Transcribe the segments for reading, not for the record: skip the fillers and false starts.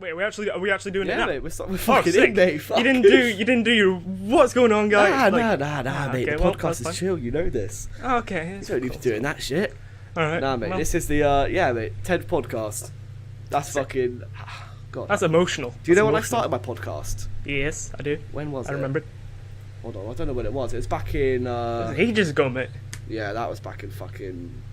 Wait, are we actually doing it now? Yeah, mate, we're fucking in, mate. Fuck. You didn't do your what's going on, guys? Nah, mate. okay, The well, podcast that's is chill. You know this. Oh, okay. You don't need to be doing that shit. All right. Nah, mate. well, This is the mate. 10th podcast. That's fucking. God. That's emotional. Do you know when I started my podcast? Yes, I do. When was it? I remember. Hold on, I don't know when it was. It was back in. It was ages ago, mate. Yeah, that was back in fucking.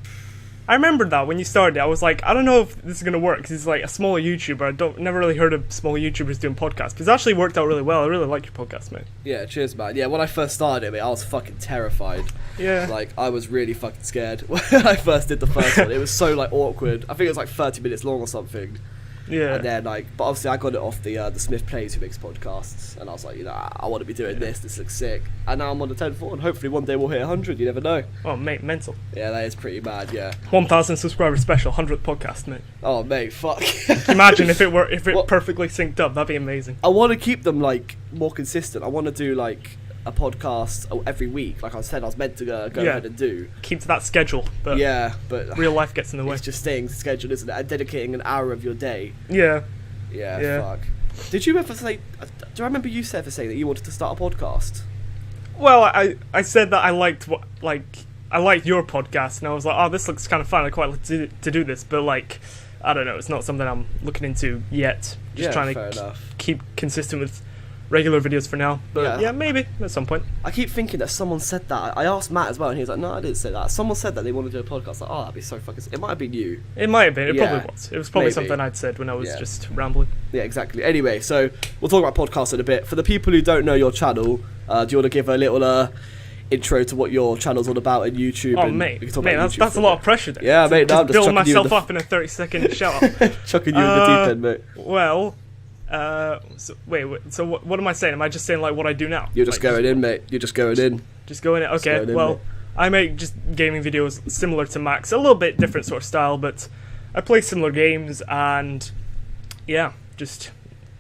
I remembered that when you started. I was like, I don't know if this is gonna work because it's like a smaller YouTuber. Never really heard of smaller YouTubers doing podcasts. But it's actually worked out really well. I really like your podcast, mate. Yeah, cheers, man. Yeah, when I first started it, mate, I was fucking terrified. Yeah. Like, I was really fucking scared when I first did the first one. It was so, like, awkward. I think it was, like, 30 minutes long or something. Yeah. And then, like, but obviously I got it off the Smith Plays who makes podcasts. And I was like, you know, I want to be doing this. This looks sick. And now I'm on the 10th one. Hopefully one day we'll hit 100. You never know. Oh, mate, mental. Yeah, that is pretty mad, yeah. 1,000 subscriber special, 100th podcast, mate. Oh, mate, fuck. Imagine if it perfectly synced up. That'd be amazing. I want to keep them, like, more consistent. I want to do, like, a podcast every week. Like I said, I was meant to go ahead and do. Keep to that schedule, but but real life gets in the way. It's just staying scheduled, isn't it? And dedicating an hour of your day. Yeah. Yeah, fuck. Did you ever say... Do I remember you ever saying that you wanted to start a podcast? Well, I said that I liked your podcast, and I was like, oh, this looks kind of fun. I quite like to do this, but like, I don't know, it's not something I'm looking into yet. Just trying to keep consistent with regular videos for now. But yeah, maybe at some point. I keep thinking that someone said that. I asked Matt as well, and he was like, no, I didn't say that. Someone said that they wanted to do a podcast. Like, oh, that'd be so fucking... It might have been you. It might have been. It Yeah. probably was. It was probably Maybe. something I'd said when I was just rambling. Yeah, exactly. Anyway, so we'll talk about podcasts in a bit. For the people who don't know your channel, do you want to give a little intro to what your channel's all about in YouTube? Oh, and mate, we can talk about YouTube that's a lot of pressure there. Yeah, mate, no, I'm just build chucking you in myself the up in a 30-second shout out. chucking you in the deep end, mate. Well, so what am I saying? Am I just saying like what I do now? You're just going in, mate. You're just going in. Just going in. Okay, going in, well, mate. I make just gaming videos similar to Max, a little bit different sort of style, but I play similar games, and yeah, just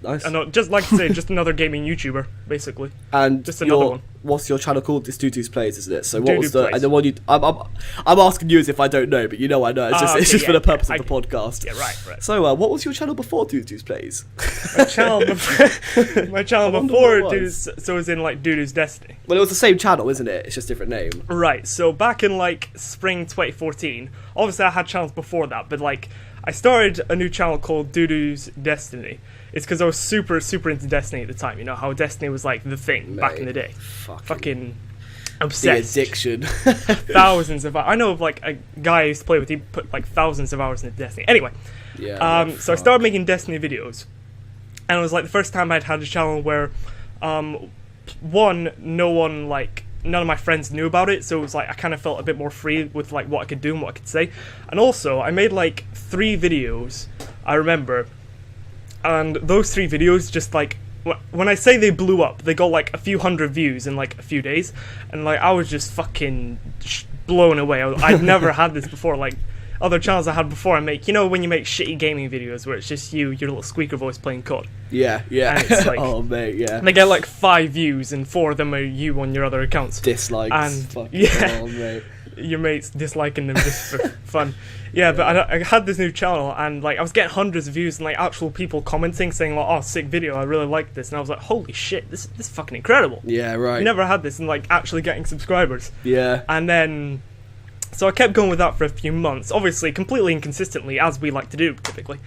Nice. I know, just like to say, just another gaming YouTuber, basically. And just another one. What's your channel called? It's DewsDewsPlays, isn't it? So what was the DewsDewsPlays. and the one you? I'm asking you as if I don't know, but you know I know. It's just for the purpose of the podcast. Yeah, right. So what was your channel before DewsDewsPlays? My channel before it was in like Dew's Destiny. Well, it was the same channel, isn't it? It's just different name. Right. So back in like spring 2014, obviously I had channels before that, but like I started a new channel called Dew's Destiny. It's because I was super into Destiny at the time. You know how Destiny was like the thing back in the day. Fucking obsessed. The addiction. Thousands of I know of like a guy I used to play with. He put like thousands of hours into Destiny. Anyway, so I started making Destiny videos, and it was like the first time I'd had a channel where, none of my friends knew about it, so it was like I kind of felt a bit more free with like what I could do and what I could say. And also I made like 3 videos, I remember, and those 3 videos just like, when I say they blew up, they got like a few hundred views in like a few days, and like I was just fucking blown away. I'd never had this before. Like other channels I had before, I make, you know when you make shitty gaming videos where it's just your little squeaker voice playing COD. Yeah. And it's like, oh mate, yeah. They get like 5 views, and 4 of them are you on your other accounts. Dislikes. And fucking hell, mate. Your mates disliking them just for fun. Yeah, but I had this new channel, and like I was getting hundreds of views, and like actual people commenting saying like, "Oh, sick video! I really like this." And I was like, "Holy shit, this is fucking incredible!" Yeah, right. I never had this, and like actually getting subscribers. Yeah. And then, so I kept going with that for a few months, obviously completely inconsistently, as we like to do typically.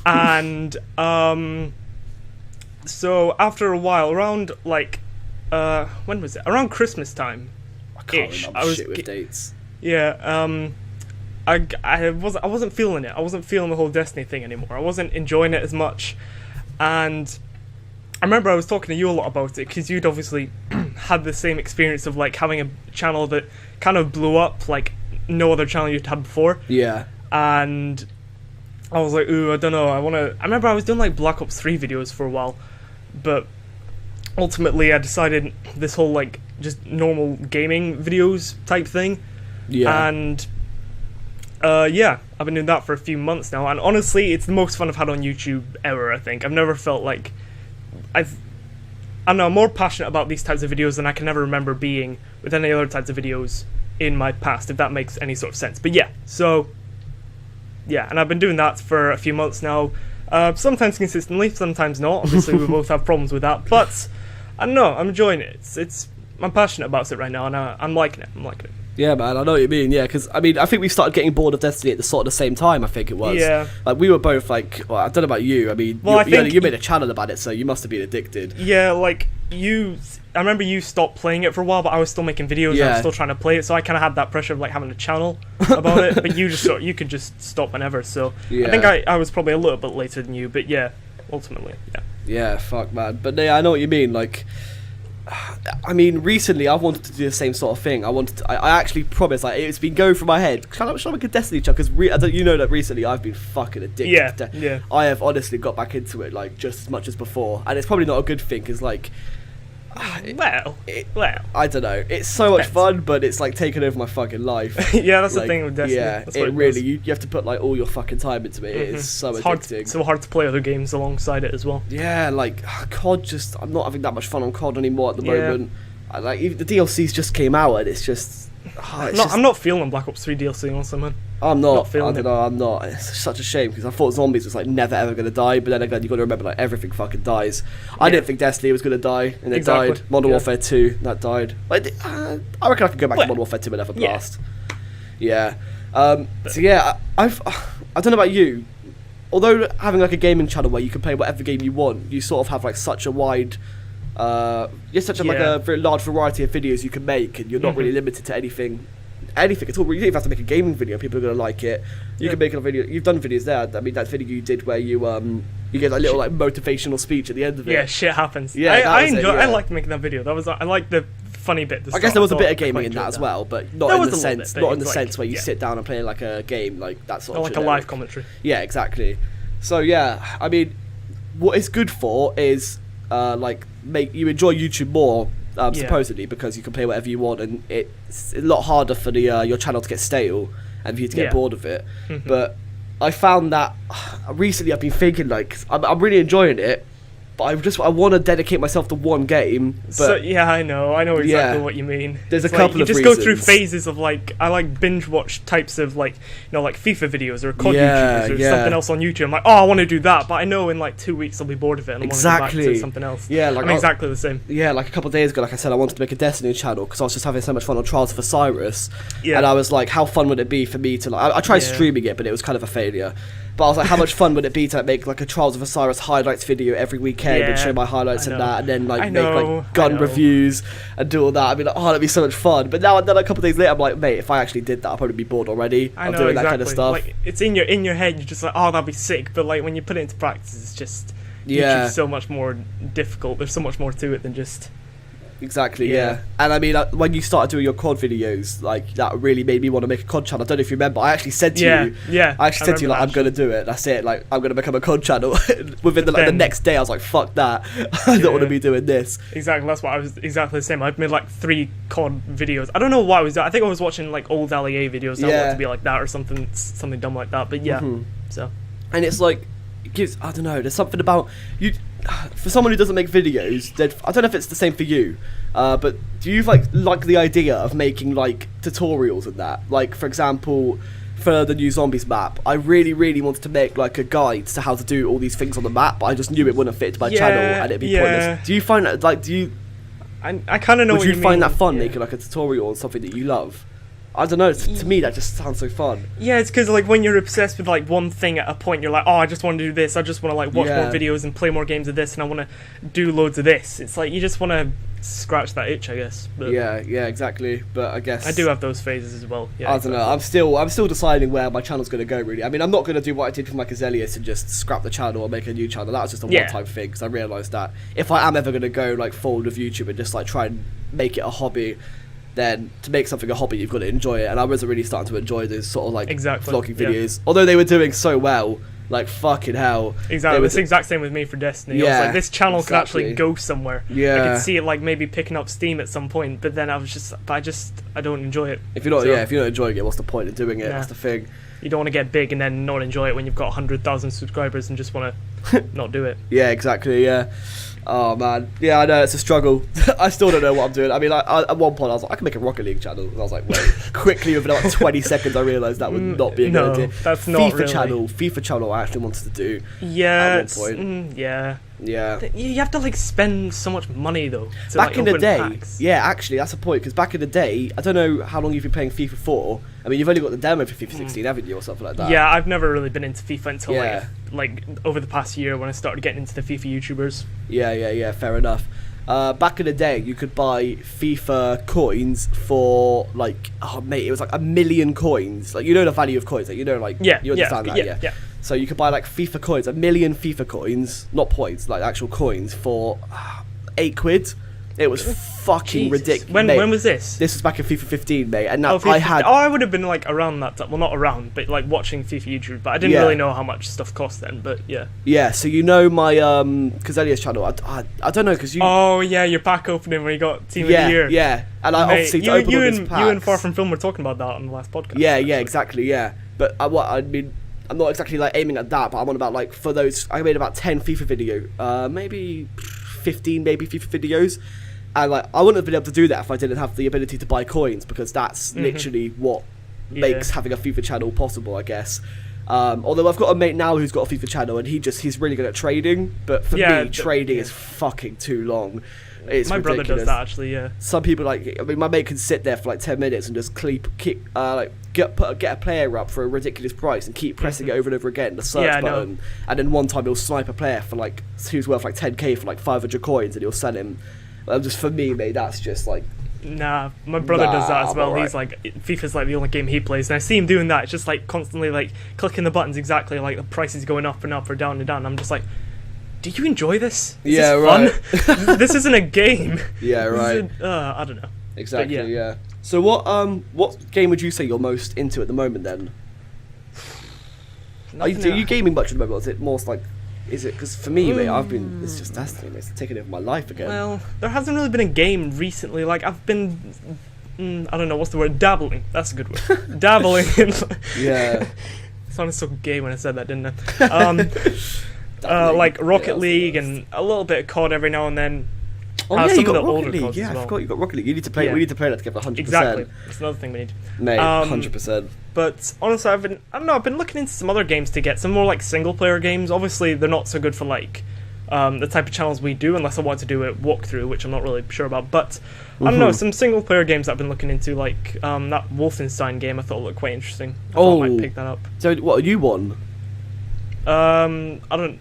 And so after a while, around like when was it? Around Christmas time. I can't remember shit with dates. Yeah. I wasn't feeling it. I wasn't feeling the whole Destiny thing anymore. I wasn't enjoying it as much, and I remember I was talking to you a lot about it because you'd obviously had the same experience of like having a channel that kind of blew up like no other channel you'd had before. Yeah. And I was like, ooh, I don't know. I remember I was doing like Black Ops 3 videos for a while, but ultimately I decided this whole like just normal gaming videos type thing. Yeah. And yeah, I've been doing that for a few months now, and honestly, it's the most fun I've had on YouTube ever, I think. I've never felt like... I don't know, I'm more passionate about these types of videos than I can ever remember being with any other types of videos in my past, if that makes any sort of sense. But yeah, so... Yeah, and I've been doing that for a few months now. Sometimes consistently, sometimes not. Obviously, we both have problems with that. But I don't know. I'm enjoying it. I'm passionate about it right now, and I'm liking it. Yeah, man, I know what you mean. Yeah, because I think we started getting bored of Destiny at the sort of the same time. I think it was. Yeah. Like we were both like, well, I don't know about you. I mean, Well, you made a channel about it, so you must have been addicted. Yeah, like I remember you stopped playing it for a while, but I was still making videos and I was still trying to play it, so I kind of had that pressure of like having a channel about it. But you could just stop whenever. So I think I was probably a little bit later than you, but yeah, ultimately, yeah. Yeah, fuck, man. But yeah, I know what you mean. Like, I mean, recently I've wanted to do the same sort of thing. I actually promised, like, it's been going through my head. Should I make a Destiny channel? Because you know that recently I've been fucking addicted. Yeah. I have honestly got back into it like just as much as before, and it's probably not a good thing because like. Well, I don't know. It's so much fun, but it's like taking over my fucking life. Yeah, that's the thing with Destiny. Yeah, that's it really. You have to put like all your fucking time into it. It is so addicting. It's so hard to play other games alongside it as well. Yeah, like COD. I'm not having that much fun on COD anymore at the moment. Like even the DLCs just came out, and it's just. I'm not feeling Black Ops 3 DLC on someone. I'm not. I don't know. I'm not. It's such a shame because I thought zombies was like never ever gonna die, but then again you got to remember like everything fucking dies. I didn't think Destiny was gonna die, and it died. Modern Warfare 2 that died. Like, I reckon I could go back to Modern Warfare 2 whenever blast. Yeah. So yeah, I don't know about you. Although having like a gaming channel where you can play whatever game you want, you sort of have like such a wide. Like a very large variety of videos you can make, and you're not really limited to anything at all. You don't even have to make a gaming video; people are gonna like it. You can make a video. You've done videos there. I mean, that video you did where you get a little like motivational speech at the end of it. Yeah, shit happens. Yeah, I liked making that video. I liked the funny bit. I guess there was a bit of gaming in that as well, but not in the sense where you yeah. sit down and play like a game, like that sort of. Like a live commentary. Yeah, exactly. So yeah, I mean, what it's good for is like make you enjoy YouTube more. Supposedly because you can play whatever you want, and it's a lot harder for the your channel to get stale and for you to get bored of it. But I found that recently I've been thinking like I'm really enjoying it, but I want to dedicate myself to one game. But so, yeah, I know exactly what you mean. There's it's a couple of reasons. You just go through phases of like I like binge watch types of like like FIFA videos or COD YouTubers or something else on YouTube. I'm like, I want to do that, but I know in like 2 weeks I'll be bored of it and I want to go back to something else. Yeah, like I'm exactly the same. Yeah, like a couple of days ago, like I said, I wanted to make a Destiny channel because I was just having so much fun on Trials of Osiris. Yeah. And I was like, how fun would it be for me to like? I tried streaming it, but it was kind of a failure. But I was like, how much fun would it be to make like a Trials of Osiris highlights video every weekend and show my highlights and that, and then like make like gun reviews and do all that? I mean, like, that'd be so much fun. But now, then a couple of days later, I'm like, mate, if I actually did that, I'd probably be bored already. I know, doing that kind of stuff. Like, it's in your head. You're just like, that'd be sick. But like when you put it into practice, it's just YouTube's so much more difficult. There's so much more to it than just. Exactly, yeah. And I mean, when you started doing your COD videos, like, that really made me want to make a COD channel. I don't know if you remember, I actually said to you, like, I'm going to do it, that's it, like, I'm going to become a COD channel. Within the next day, I was like, fuck that, I don't want to be doing this. Exactly, that's what I was exactly the same. I've made like 3 COD videos. I don't know what I was doing. I think I was watching like old LEA videos. I wanted to be like that or something dumb like that, but so. And it's like, it gives, I don't know, there's something about, for someone who doesn't make videos, I don't know if it's the same for you, but do you like the idea of making like tutorials and that? Like, for example, for the new Zombies map, I really wanted to make like a guide to how to do all these things on the map, but I just knew it wouldn't fit into my channel and it'd be pointless. Do you find that, like, I kind of know what you mean. Would you find that fun, making like a tutorial on something that you love? I don't know, to me that just sounds so fun. Yeah, it's because like when you're obsessed with like one thing at a point, you're like, I just want to do this, I just want to like watch more videos and play more games of this, and I want to do loads of this. It's like you just want to scratch that itch, I guess. But yeah, exactly. But I guess I do have those phases as well. Yeah, I don't know. I'm still deciding where my channel's going to go. Really, I mean, I'm not going to do what I did with my Kazalex and just scrap the channel or make a new channel. That was just a one-time thing because I realised that if I am ever going to go like forward with YouTube and just like try and make it a hobby, then to make something a hobby, you've got to enjoy it. And I wasn't really starting to enjoy those sort of like vlogging videos, although they were doing so well. Like, fucking hell. Exactly. It's the exact same with me for Destiny. I was like, this channel could actually go somewhere. Yeah. I could see it like maybe picking up steam at some point, but then I don't enjoy it. If you're not enjoying it, what's the point of doing it? That's the thing. you don't want to get big and then not enjoy it when you've got 100,000 subscribers and just want to not do it. Yeah, exactly. Yeah. Oh man, yeah, I know it's a struggle. I still don't know what I'm doing. I mean, at one point I was like, I can make a Rocket League channel. And I was like, wait. Quickly, within about 20 seconds, I realised that would not be a good idea. That's not really. FIFA channel. I actually wanted to do. Yeah. At one point. Yeah. Yeah. You have to like spend so much money though. To, back in the day, packs. yeah, actually that's a point, because back in the day, I don't know how long you've been playing FIFA for. I mean, you've only got the demo for FIFA 16, haven't you, or something like that? Yeah, I've never really been into FIFA until like over the past year when I started getting into the FIFA YouTubers. Yeah, fair enough. Back in the day, you could buy FIFA coins for like, oh mate, it was like 1 million coins. Like, you know the value of coins, like, you know, like, you understand that, yeah. So you could buy like FIFA coins, 1 million FIFA coins, not points, like actual coins, for £8. It was fucking ridiculous. When was this? This was back in FIFA 15, mate. And now I would have been like around that time. Well, not around, but like watching FIFA YouTube. But I didn't really know how much stuff cost then. But yeah. Yeah. So you know my Kazalex channel. I don't know, because you. Oh yeah, your pack opening where you got Team of the Year. Yeah. And I obviously opened all these packs. You and Far From Film were talking about that on the last podcast. Yeah, exactly. Yeah. But I mean, I'm not exactly like aiming at that, but I'm on about like, for those, I made about 10 FIFA video, maybe 15 maybe FIFA videos, and like I wouldn't have been able to do that if I didn't have the ability to buy coins, because that's literally what makes having a FIFA channel possible, I guess. Although I've got a mate now who's got a FIFA channel, and he's really good at trading, but for me, trading is fucking too long. It's my ridiculous. brother does that actually, yeah. Some people, like, I mean, my mate can sit there for like 10 minutes and just get a player up for a ridiculous price and keep pressing it over and over again, the search button, and then one time he'll snipe a player for like, who's worth like 10k for like 500 coins, and he'll sell him. Just for me, mate, that's just like. Nah, my brother does that as well. He's like, FIFA's like the only game he plays, and I see him doing that. It's just like constantly like clicking the buttons exactly like the price is going up and up or down and down. I'm just like, do you enjoy this? Is this fun? This isn't a game. Yeah, right. I don't know. Exactly. Yeah. So what game would you say you're most into at the moment then? Are you gaming much at the moment? Or is it more like? Is it, because for me, mate, it's just Destiny, mate. It's taken over my life again. Well, there hasn't really been a game recently. Like, I've been, I don't know, what's the word? Dabbling. That's a good word. Dabbling in. Yeah. It sounded so gay when I said that, didn't I? Like Rocket League and a little bit of COD every now and then. Oh yeah, you got Rocket League. Yeah, I forgot you got Rocket League. You need to play. Yeah. We need to play that together, 100%. Exactly. It's another thing we need. Mate, 100%. But honestly, I don't know. I've been looking into some other games to get some more like single player games. Obviously, they're not so good for like the type of channels we do, unless I want to do a walkthrough, which I'm not really sure about. But I don't know, some single player games that I've been looking into, like that Wolfenstein game. I thought looked quite interesting. I thought I might pick that up. So what are you on? I don't.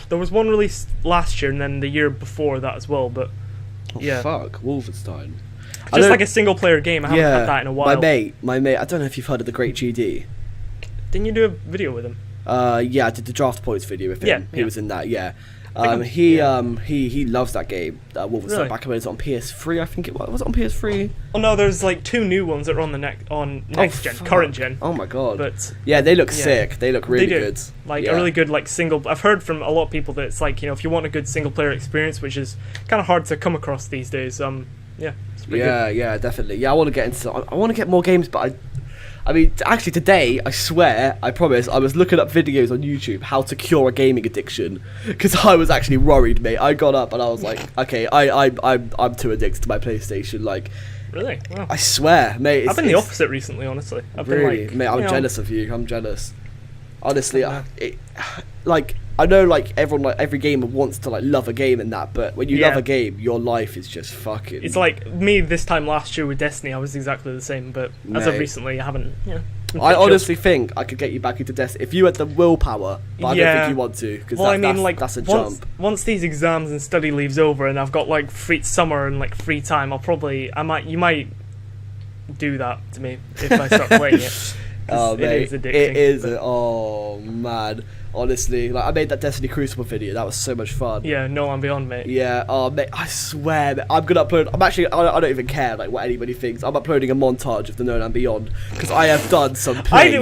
There was one released last year and then the year before that as well, but yeah. Fuck, Wolfenstein. Just like a single player game. I haven't had that in a while. My mate, I don't know if you've heard of the Great GD. Didn't you do a video with him? Yeah, I did the draft points video with him. He was in that, yeah. He loves that game, Wolfenstein. Really? Back when it was on PS3, I think it was. Was it on PS3? Oh no, there's like 2 new ones that are on the next gen, current gen. Oh my god! But yeah, they look sick. They look really good. Like a really good like single. I've heard from a lot of people that it's like, if you want a good single player experience, which is kind of hard to come across these days. Yeah, it's pretty good. Yeah, definitely. Yeah, I want to get more games, but I mean, actually today, I swear, I promise, I was looking up videos on YouTube how to cure a gaming addiction, because I was actually worried, mate. I got up and I was like, okay, I'm too addicted to my PlayStation, like. Really? Wow. I swear, mate. I've been the opposite recently, honestly. I've really, been like, mate, I'm jealous of you. I'm jealous. Honestly, I know, like, everyone, like, every gamer wants to, like, love a game and that, but when you love a game, your life is just fucking. It's like me this time last year with Destiny. I was exactly the same, but as of recently, I haven't. I honestly think I could get you back into Destiny if you had the willpower, but I don't think you want to, because that's a jump. Once these exams and study leave's over, and I've got like free summer and like free time, you might do that to me if I start playing it. Oh, mate, it is addicting. It is. Oh man. Honestly, like, I made that Destiny Crucible video. That was so much fun. Yeah, No and Beyond, mate. Yeah, oh mate, I swear, mate, I'm gonna upload. I don't even care like what anybody thinks. I'm uploading a montage of the No and Beyond because I have done some plays.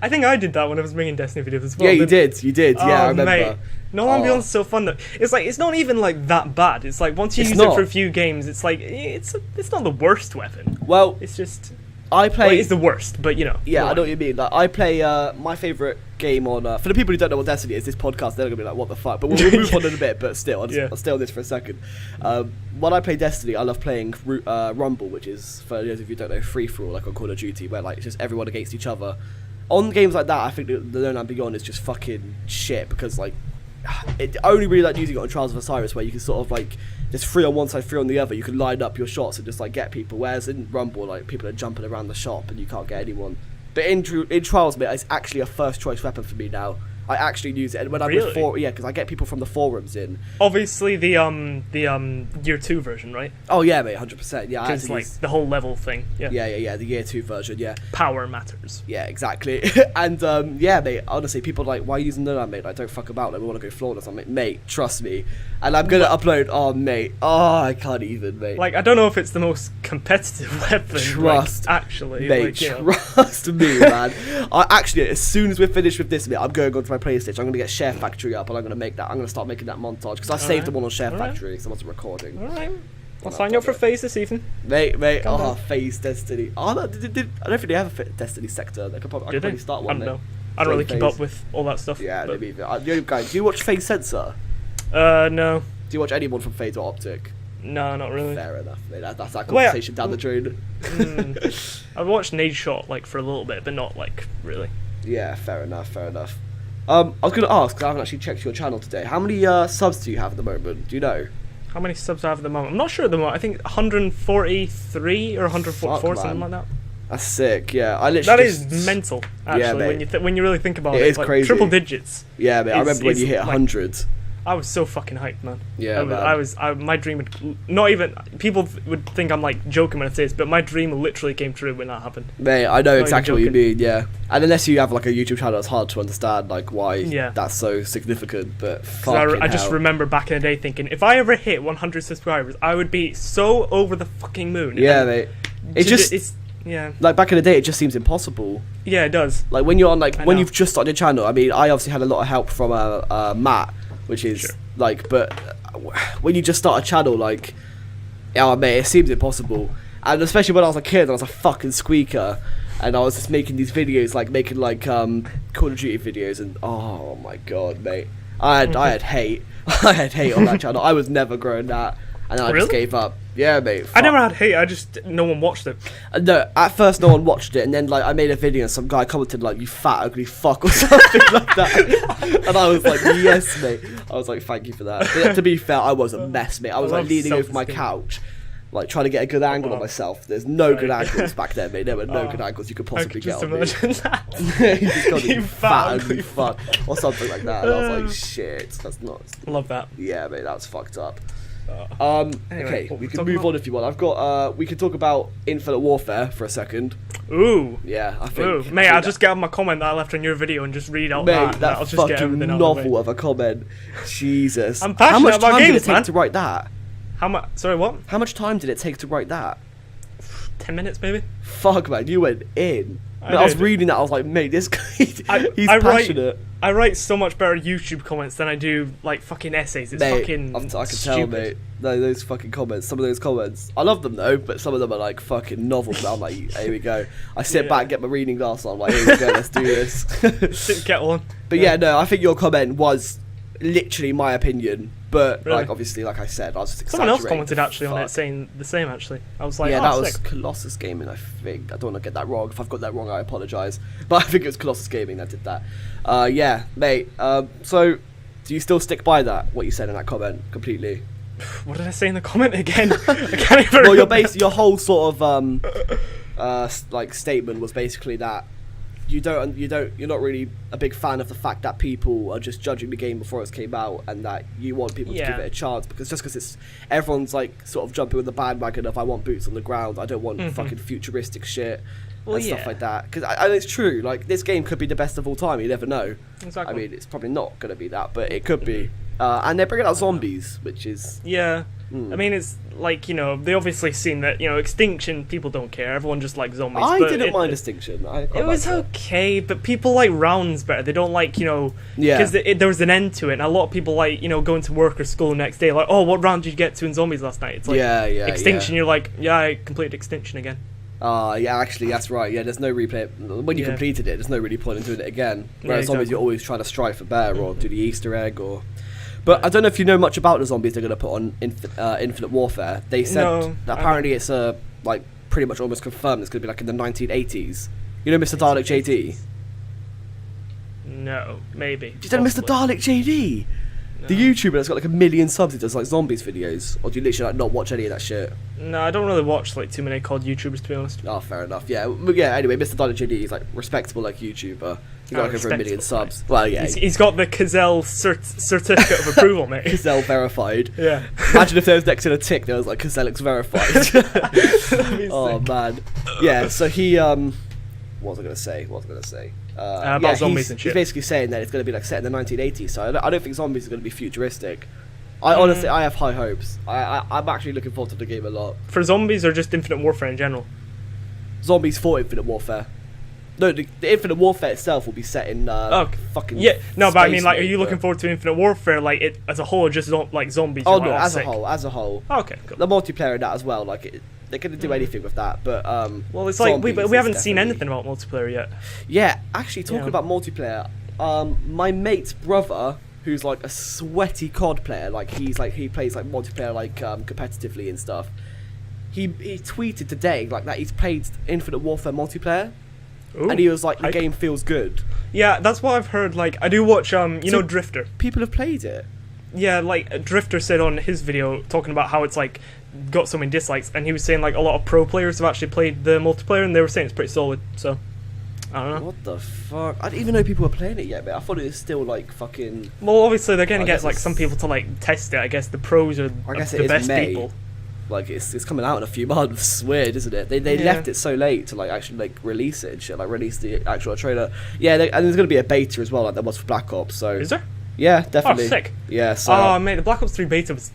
I think I did that when I was making Destiny videos as well. Yeah, you did. Yeah, I remember. Mate. No and Beyond's so fun though. It's like, it's not even like that bad. It's like once you use it for a few games, it's like it's not the worst weapon. Well, it's just. I play. Well, it's the worst, but you know. Yeah, I know what you mean. Like, I play my favorite game on. For the people who don't know what Destiny is, this podcast they're gonna be like, "What the fuck?" But we'll move on in a bit. But still, I'll stay on this for a second. When I play Destiny, I love playing Rumble, which is, for those of you who don't know, free for all, like on Call of Duty, where like it's just everyone against each other. On games like that, I think the No Land Beyond is just fucking shit because like it only really like using it on Trials of Osiris, where you can sort of like just 3 on one side, 3 on the other. You can line up your shots and just like get people. Whereas in Rumble, like people are jumping around the shop and you can't get anyone. But in Trials, mate, it's actually a first choice weapon for me now. I actually use it, and when I'm with because I get people from the forums in. Obviously, the year 2 version, right? Oh yeah, mate, 100%. Yeah, because like the whole level thing. Yeah. Yeah. The year 2 version. Yeah. Power matters. Yeah, exactly. And yeah, mate. Honestly, people are like, why are you using No Land, mate? I don't fuck about. Like, we want to go flawless. I'm like, mate, trust me. And I'm gonna upload. Oh, mate. Oh, I can't even, mate. Like, I don't know if it's the most competitive weapon. Trust, like, actually, mate. Like, trust me, man. I actually, as soon as we're finished with this, mate, I'm going onto my PlayStation. I'm gonna get Share Factory up, and I'm gonna start making that montage because I saved the one on Share Factory. Someone's recording. All right. I'll sign you up for FaZe this evening. Mate. FaZe Destiny. Oh, no, I don't think they have a Destiny sector. I could probably start one. I don't know. I don't really keep up with all that stuff. Yeah, maybe either. Guys, do you watch FaZe Sensor? No. Do you watch anyone from FaZe or Optic? No, not really. Fair enough, mate. That's that conversation down the drain. I've watched Nade Shot like for a little bit, but not like really. Yeah, fair enough. I was going to ask, because I haven't actually checked your channel today, how many subs do you have at the moment? Do you know? How many subs I have at the moment? I'm not sure at the moment. I think 143 or 144, something like that. That's sick, yeah. I literally is mental, actually, when you really think about it. It is like, crazy. Triple digits. Yeah, mate, I remember when you hit 100. Like, I was so fucking hyped, man. Yeah, my dream would not even. People would think I'm like joking when I say this, but my dream literally came true when that happened. Mate, I know exactly what you mean. Yeah, and unless you have like a YouTube channel, it's hard to understand like why that's so significant. But I just remember back in the day thinking, if I ever hit 100 subscribers, I would be so over the fucking moon. Yeah, mate. It's like back in the day, it just seems impossible. Yeah, it does. Like when you're on when you've just started your channel. I mean, I obviously had a lot of help from Matt. Which is but when you just start a channel, like, oh mate, it seems impossible. And especially when I was a kid, I was a fucking squeaker, and I was just making these videos, like making like Call of Duty videos, and oh my god, mate, I had hate, I had hate on that channel. I was never growing that, and I just gave up. Yeah, mate. I never had hate. I just no one watched it. No, at first no one watched it, and then like I made a video and some guy commented like, "You fat ugly fuck" or something like that, and I was like, "Yes, mate." I was like, "Thank you for that." But to be fair, I was a mess, mate. I was like leaning over my couch, like trying to get a good angle on myself. There's no good angles back there, mate. There were no good angles you could possibly get on me. That. You just got you fat ugly fuck or something like that. And I was like, "Shit, that's not." Love that. Yeah, mate, that's fucked up. Anyway, okay, we can move on if you want. I've got. We can talk about Infinite Warfare for a second. Ooh. Yeah, I think. Ooh, mate, I'll just get out my comment that I left on your video and just read out that. I'll just fucking get everything novel of a comment. Jesus. I'm passionate about games, How much time did it take to write that? How much? Sorry, what? How much time did it take to write that? 10 minutes, maybe. Fuck, man, you went in. I was reading that. I was like, mate, this guy, he's passionate. I write so much better YouTube comments than I do like fucking essays. It's fucking I can stupid. tell, mate. No, those fucking comments. Some of those comments, I love them though, but some of them are like fucking novels. I'm like, here we go. I sit back, get my reading glass on. I'm like, here we go, let's do this. Sit the kettle on. But yeah, no, I think your comment was literally my opinion. But really? Like obviously, like I said, I was just someone else commented actually on it saying the same. Actually, I was like, yeah, that was sick. Colossus Gaming. I think I don't want to get that wrong. If I've got that wrong, I apologise. But I think it was Colossus Gaming that did that. Yeah, mate. So, do you still stick by that? What you said in that comment completely? What did I say in the comment again? I can't even. Well, your whole sort of like statement was basically that. You're not really a big fan of the fact that people are just judging the game before it came out, and that you want people to give it a chance because it's everyone's like sort of jumping with the bandwagon of I want boots on the ground, I don't want fucking futuristic shit and stuff like that. Because it's true, like this game could be the best of all time. You never know. Exactly. I mean, it's probably not going to be that, but it could be. And they're bringing out zombies, which is I mean, it's like, they obviously seen that, Extinction, people don't care. Everyone just likes zombies. I didn't mind Extinction. It was okay, but people like rounds better. They don't like, because there was an end to it. And a lot of people like, going to work or school the next day, like, oh, what round did you get to in zombies last night? It's like, Extinction, you're like, yeah, I completed Extinction again. Yeah, actually, that's right. Yeah, there's no replay. When you completed it, there's no really point in doing it again. Whereas zombies, you're always trying to strive for better or do the Easter egg or... But I don't know if you know much about the zombies they're going to put on Infinite Warfare. They said that apparently it's like pretty much almost confirmed it's going to be like in the 1980s. You know Mr. Dalek JD? No, maybe. Do you know Mr. Dalek JD? No. The YouTuber that's got like 1 million subs, he does like zombies videos. Or do you literally like not watch any of that shit? No, I don't really watch like too many COD YouTubers, to be honest. Oh, fair enough. Yeah, anyway, Mr. Dalek JD, he's like respectable like YouTuber. He's got like over 1 million subs. Well, yeah. He's got the Kazal certificate of approval, mate. Kazal verified. Yeah. Imagine if there was next to a tick, there was like Kazalex verified. Oh, man. Yeah, so he, what was I going to say? About zombies and shit. He's basically saying that it's going to be like set in the 1980s, so I don't think zombies are going to be futuristic. Honestly, I have high hopes. I'm actually looking forward to the game a lot. For zombies or just Infinite Warfare in general? Zombies for Infinite Warfare. No, the Infinite Warfare itself will be set in fucking but I mean, like, are you looking forward to Infinite Warfare, like, it as a whole, or just like zombies? Oh no, as a whole. Oh, okay, cool. The multiplayer in that as well, like, they couldn't do anything with that, but well, it's like we haven't seen anything about multiplayer yet. Yeah, actually, talking about multiplayer, my mate's brother, who's like a sweaty COD player, like he plays like multiplayer like competitively and stuff. He tweeted today like that he's played Infinite Warfare multiplayer. Ooh, and he was like, the game feels good. Yeah, that's what I've heard. Like, I do watch, you know, Drifter. People have played it. Yeah, like, Drifter said on his video, talking about how it's, like, got so many dislikes, and he was saying, like, a lot of pro players have actually played the multiplayer, and they were saying it's pretty solid, so, I don't know. What the fuck? I didn't even know people were playing it yet, but I thought it was still, like, fucking... Well, obviously, they're going to get, like, some people to, like, test it. I guess the pros are the best people. Like, it's coming out in a few months. It's weird, isn't it? They left it so late to like actually like release it and shit, like release the actual trailer. Yeah, and there's gonna be a beta as well, like there was for Black Ops. So is there? Yeah, definitely. Oh, sick. Yeah. So, oh, mate, the Black Ops 3 beta was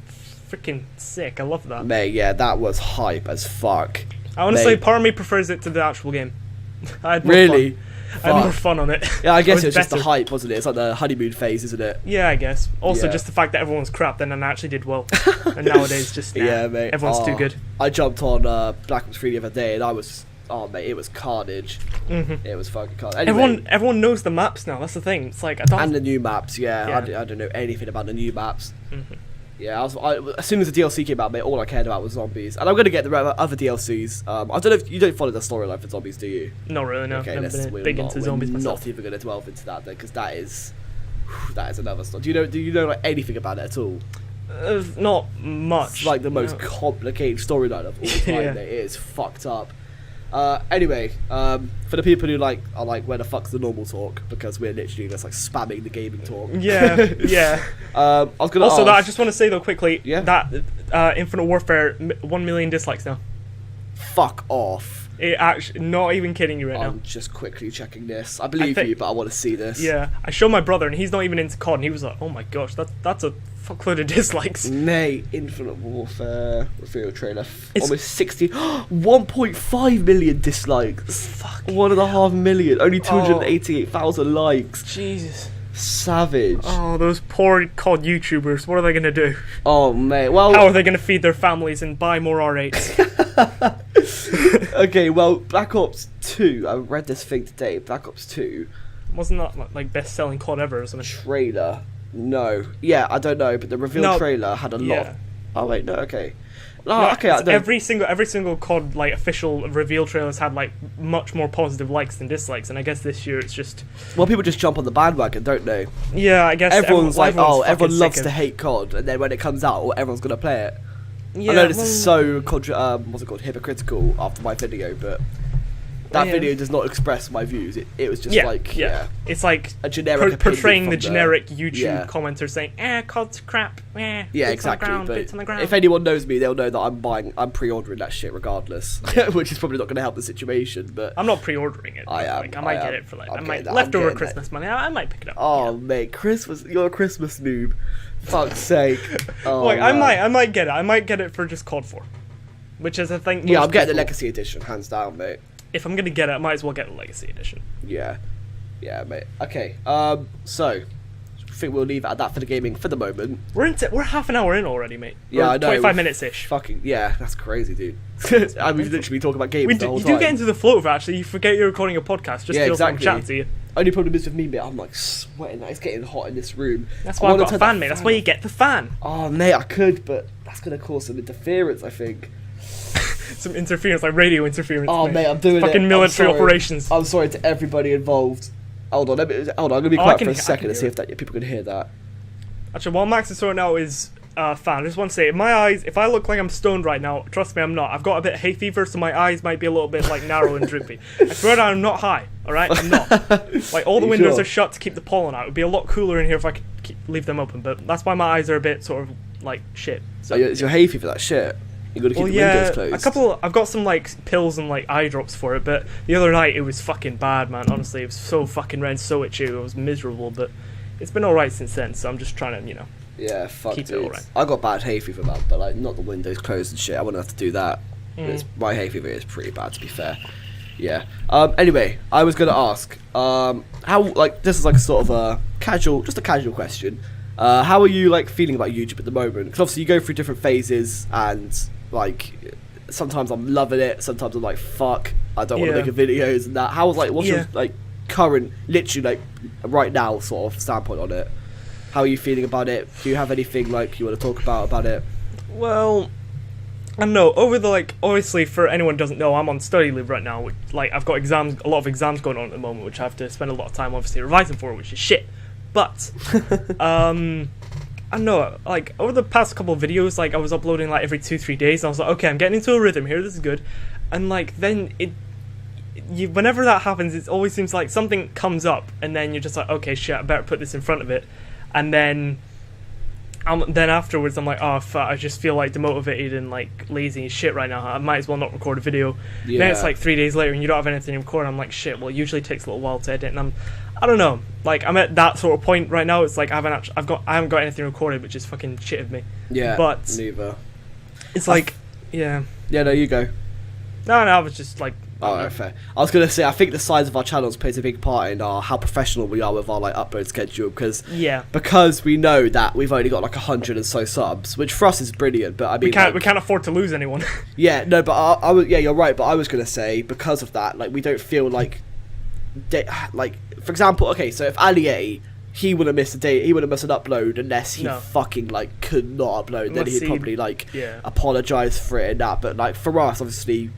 freaking sick. I love that. Mate, yeah, that was hype as fuck. I want to say part of me prefers it to the actual game. I had more fun. I had more fun on it. Yeah, I guess it was just the hype, wasn't it? It's like the honeymoon phase, isn't it? Yeah, I guess. Also, just the fact that everyone's crap, then I actually did well. And nowadays, just yeah, mate. Everyone's too good. I jumped on Black Ops 3 the other day, and I was, mate, it was carnage. It was fucking carnage. Anyway, everyone knows the maps now. That's the thing. It's like I don't. And the new maps, yeah. I don't know anything about the new maps. Yeah, as soon as the DLC came out, mate, all I cared about was zombies. And I'm going to get the other DLCs. I don't know if you don't follow the storyline for zombies, do you? Not really, no. Okay, we're big into zombies myself. Not even going to delve into that then, because that is another story. Do you know like anything about it at all? Not much. It's like the most complicated storyline of all time. It is fucked up. Anyway, for the people who are like, where the fuck's the normal talk? Because we're literally just like spamming the gaming talk. Yeah. I was gonna also, ask, that I just want to say though quickly that Infinite Warfare 1 million dislikes now. Fuck off. It actually, not even kidding you right now. I'm just quickly checking this. I believe you, but I want to see this. Yeah, I showed my brother, and he's not even into COD, and he was like, "Oh my gosh, that's a fuckload of dislikes." Mate, Infinite Warfare reveal trailer. Almost 1.5 million dislikes. Fuck. 1.5 million. Only 288,000 likes. Jesus. Savage. Oh, those poor COD YouTubers. What are they gonna do? Oh, mate. Well, how are they gonna feed their families and buy more R8s? Okay, well, Black Ops 2. I read this thing today. Black Ops 2. Wasn't that like best-selling COD ever or something? Trailer. No. Yeah, I don't know, but the reveal trailer had a lot. Oh wait, no. Okay. Every single COD like official reveal trailers had like much more positive likes than dislikes, and I guess this year it's just people just jump on the bandwagon, don't they? Yeah, I guess everyone's everyone loves to hate COD, and then when it comes out, everyone's gonna play it. Yeah, I know this is so hypocritical after my video, but that video does not express my views. It was just it's like a generic portraying the generic YouTube commenter saying, COD's crap. Yeah, exactly. But if anyone knows me, they'll know that I'm pre-ordering that shit regardless, which is probably not going to help the situation. But I'm not pre-ordering it. I might get it for leftover Christmas money. I might pick it up. Oh mate, Christmas! You're a Christmas noob. Fuck's sake. I might get it. I might get it for just COD 4, which is I think. Yeah, I'm getting the Legacy Edition, hands down, mate. If I'm gonna get it, I might as well get the Legacy Edition. Yeah, mate. Okay. So think we'll leave it at that for the gaming for the moment. We're half an hour in already, mate. Yeah, I know. 25 minutes ish. Fucking yeah, that's crazy, dude. And we've literally been talking about games the whole time. You do get into the flow of it, actually. You forget you're recording a podcast. Just feels like I'm chatting to you. Only problem is with me, mate. I'm like sweating. It's getting hot in this room. That's why I've got a fan, mate. That's why you get the fan. Oh, mate, I could, but that's gonna cause some interference, I think. Some interference, like radio interference. Oh, mate, I'm doing fucking military operations. I'm sorry to everybody involved. Hold on. I'm gonna be quiet for a second to see if people can hear that. Actually, while Max is sorting out his fan, I just want to say, in my eyes, if I look like I'm stoned right now, trust me, I'm not. I've got a bit of hay fever, so my eyes might be a little bit like narrow and droopy. I swear I'm not high. All right, I'm not. Like all the windows are shut to keep the pollen out. It would be a lot cooler in here if I could leave them open, but that's why my eyes are a bit sort of like shit. So is your hay fever that shit? You gotta keep the windows closed. I've got some like pills and like eye drops for it, but the other night it was fucking bad, man. Honestly, it was so fucking red, so itchy. It was miserable, but it's been alright since then. So I'm just trying to, yeah, fuck, keep it alright. I got bad hay fever, man, but like not the windows closed and shit. I wouldn't have to do that. My hay fever is pretty bad, to be fair. Yeah. Anyway, I was gonna ask, how like this is like sort of a casual question. How are you like feeling about YouTube at the moment? Because obviously you go through different phases, and like sometimes I'm loving it, sometimes I'm like fuck, I don't want to make a videos and that. What's your like current, literally like right now sort of standpoint on it? How are you feeling about it? Do you have anything like you want to talk about it? Well, I don't know. Over the obviously for anyone who doesn't know, I'm on study leave right now. Which, I've got a lot of exams going on at the moment, which I have to spend a lot of time obviously revising for, which is shit. But I don't know. Like over the past couple of videos, I was uploading every 2-3 days, and I was like, okay, I'm getting into a rhythm here. This is good. And then whenever that happens, it always seems like something comes up, and then you're just like, okay, shit, I better put this in front of it. And then afterwards, I'm like, oh, fuck, I just feel demotivated and lazy as shit right now. I might as well not record a video. Yeah. Then it's 3 days later and you don't have anything to record. I'm like, shit. Well, it usually takes a little while to edit, and I don't know. I'm at that sort of point right now. It's I haven't got anything recorded, which is fucking shit of me. Yeah. But neither. It's yeah. Yeah. No, you go. No, I was just Oh, fair. I was going to say, I think the size of our channels plays a big part in how professional we are with our upload schedule, because we know that we've only got 100 and so subs, which for us is brilliant, but I mean we can't afford to lose anyone. Yeah, no, but I was, yeah, you're right, but I was going to say, because of that, we don't feel for example, okay, so if Ali A, he would have missed a day, he would have missed an upload unless he fucking could not upload, then he'd probably apologise for it and that, but for us, obviously,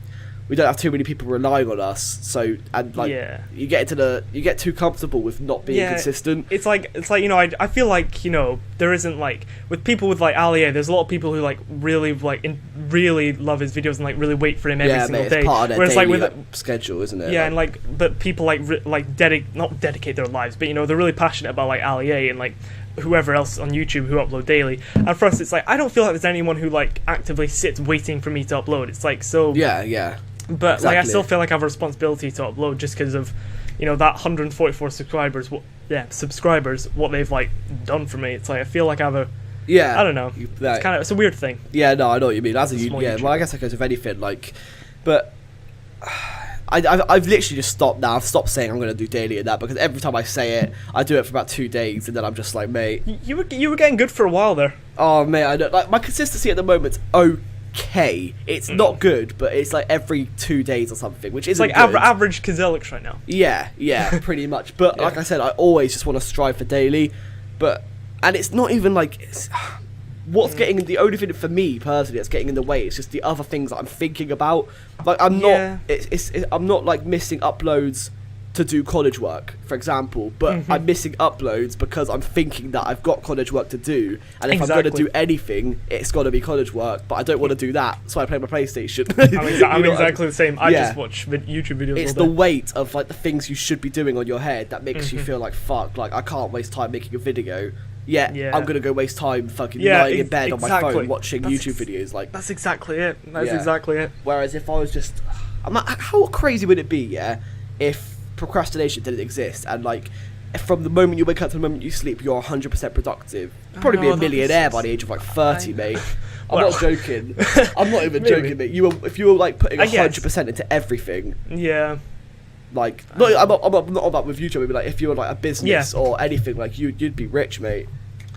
we don't have too many people relying on us, so you get too comfortable with not being consistent. It's I feel there isn't with people with Ali A, there's a lot of people who really really love his videos and really wait for him every single day. It's part of their daily schedule, isn't it? Yeah, but people not dedicate their lives, but they're really passionate about Ali A and whoever else on YouTube who upload daily. And for us, it's I don't feel there's anyone who actively sits waiting for me to upload. It's so yeah. But exactly. I still feel I have a responsibility to upload just because of that 144 subscribers. What they've done for me. It's I feel I have a I don't know. It's a weird thing. Yeah, no, I know what you mean. As a well, I guess that goes with anything. But I've literally just stopped now. I've stopped saying I'm going to do daily and that, because every time I say it, I do it for about 2 days, and then I'm just mate. You were getting good for a while there. Oh, mate, I know. My consistency at the moment's okay. It's not good, but it's every 2 days or something, which isn't good. Average Kazalex right now. Yeah, pretty much. But like I said, I always just want to strive for daily. And it's not even what's getting the only thing for me personally that's getting in the way is just the other things that I'm thinking about. I'm not missing uploads to do college work, for example, but I'm missing uploads because I'm thinking that I've got college work to do, and if I'm going to do anything, it's got to be college work, but I don't want to do that, so I play my PlayStation. I'm exactly the same. I just watch YouTube videos. It's the weight of the things you should be doing on your head that makes you feel fuck, I can't waste time making a video. I'm going to go waste time fucking lying in bed on my phone watching YouTube videos. That's exactly it. Exactly it. Whereas if I was just... how crazy would it be, if procrastination didn't exist, and from the moment you wake up to the moment you sleep, you're 100% productive. You'd probably be a millionaire by the age of 30, mate. I'm not joking. I'm not even joking, mate. If you were putting 100% into everything. Yeah. Like, no, I'm not about with YouTube. But like, if you were like a business or anything, like you'd be rich, mate.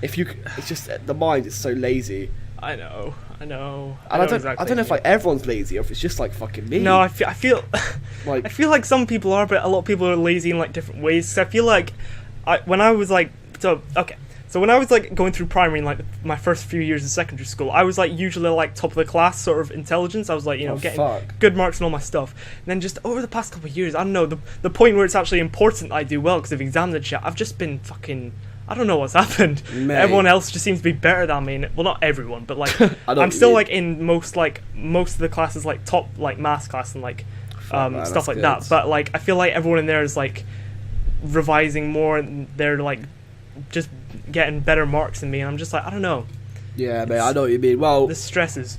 If you, it's just the mind is so lazy. I know. And I don't know if like everyone's lazy or if it's just like fucking me. No, I feel like I feel like some people are, but a lot of people are lazy in like different ways. So I feel like when I was like when I was like going through primary and like my first few years of secondary school, I was like usually like top of the class sort of intelligence. I was like, getting good marks and all my stuff. And then just over the past couple of years, I don't know, the point where it's actually important I do well because of exams and shit, I've just been fucking, I don't know what's happened. Mate. Everyone else just seems to be better than me. Well, not everyone, but like I'm still like in most of the classes, like top like maths class and like stuff like that. But like I feel like everyone in there is like revising more and they're like just getting better marks than me, and I'm just like, I don't know. Yeah, mate, I know what you mean. Well, the stresses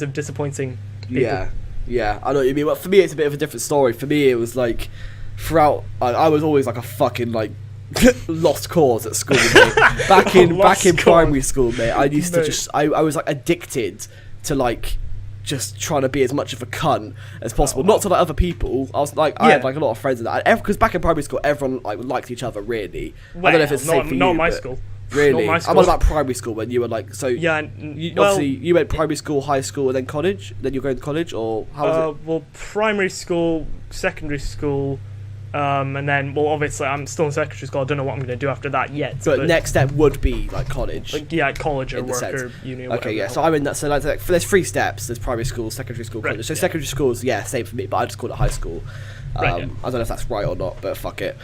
of disappointing people. Yeah, I know what you mean. Well, for me, it's a bit of a different story. For me, it was like throughout. I was always like a fucking like lost cause at school, mate. Back in primary school, mate. I used to just I was like addicted to like just trying to be as much of a cunt as possible, not to like other people. I was like, I had like a lot of friends in that, because back in primary school, everyone like liked each other really. Well, I don't know if it's the same for you. Not my school. Really, not my school. I'm on about primary school when you were like, so obviously you went primary school, high school, and then college. Then you're going to college, or how was it? Well, primary school, secondary school. And then, well, obviously, I'm still in secondary school. I don't know what I'm going to do after that yet. But next step would be like college. Like, college or work or uni. Or okay, yeah. So I'm in that. So like, there's 3 steps. There's primary school, secondary school, college. So secondary school is same for me, but I just call it high school. I don't know if that's right or not, but fuck it.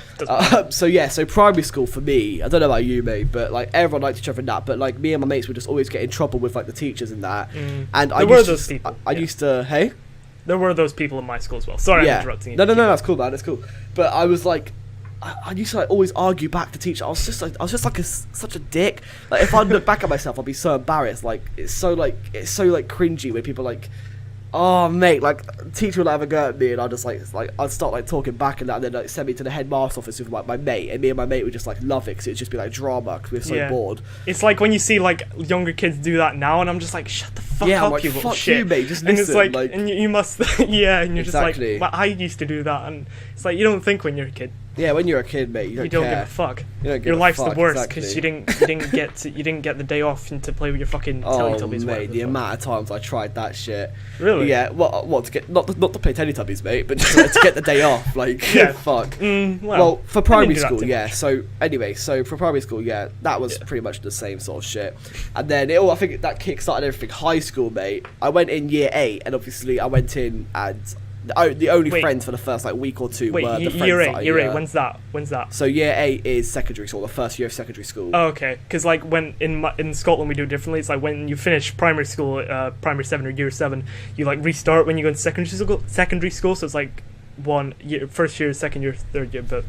So primary school for me, I don't know about you, mate, but like everyone liked each other in that. But like me and my mates would just always get in trouble with like the teachers and that. And I used to, hey. There were those people in my school as well. Sorry, I'm interrupting you. No, that's cool, man. That's cool. But I was like, I used to like always argue back to teacher. I was just like such a dick. Like if I look back at myself, I'd be so embarrassed. Like it's so cringy when people like, oh mate, like teacher would have a go at me and I'd just like I'd start like talking back and that, and then like send me to the headmaster's office with like my mate, and me and my mate would just like love it because it'd just be like drama because we were so bored. It's like when you see like younger kids do that now, and I'm just like, shut the fuck up, like, you little fuck shit. You, mate, just and listen. It's like and you must and you're exactly. just like, I used to do that, and it's like you don't think when you're a kid. Yeah, when you're a kid, mate, you don't give a fuck. Your life's the worst because you didn't get the day off to play with your fucking Teletubbies. Oh mate, the amount of times I tried that shit. Really? Yeah. What to get not to play Teletubbies, mate, but just to get the day off. Like fuck. Well, for primary school, So anyway, for primary school, that was pretty much the same sort of shit. And then I think that kick-started everything. High school, mate. I went in year 8, and obviously I went in and. The only friends for the first like week or two were the friends year 8. When's that? So year 8 is secondary school, the first year of secondary school. Oh, okay. Because like when in Scotland we do it differently. It's like when you finish primary school, primary 7 or year 7, you like restart when you go into secondary school. So it's like first year, second year, third year. But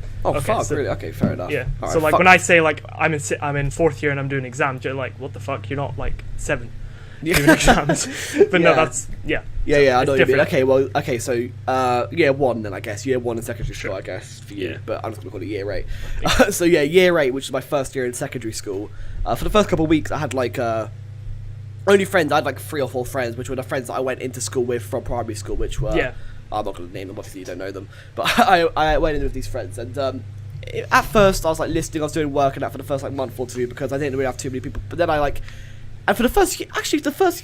really? Okay, fair enough. Yeah. Right, so like when I say like I'm in 4th year and I'm doing exams, you're like, what the fuck? You're not like 7. Doing exams. But no, that's I know what you mean. Okay, so year 1 then, I guess year 1 in secondary school, I guess for you, but I'm just gonna call it year 8. So year 8, which is my first year in secondary school. For the first couple of weeks, I had like only friends. I had like 3 or 4 friends, which were the friends that I went into school with from primary school, which were I'm not gonna name them. Obviously, you don't know them, but I went in with these friends and. At first, I was like listening. I was doing work and that for the first like month or 2 because I didn't really have too many people. But then and for the first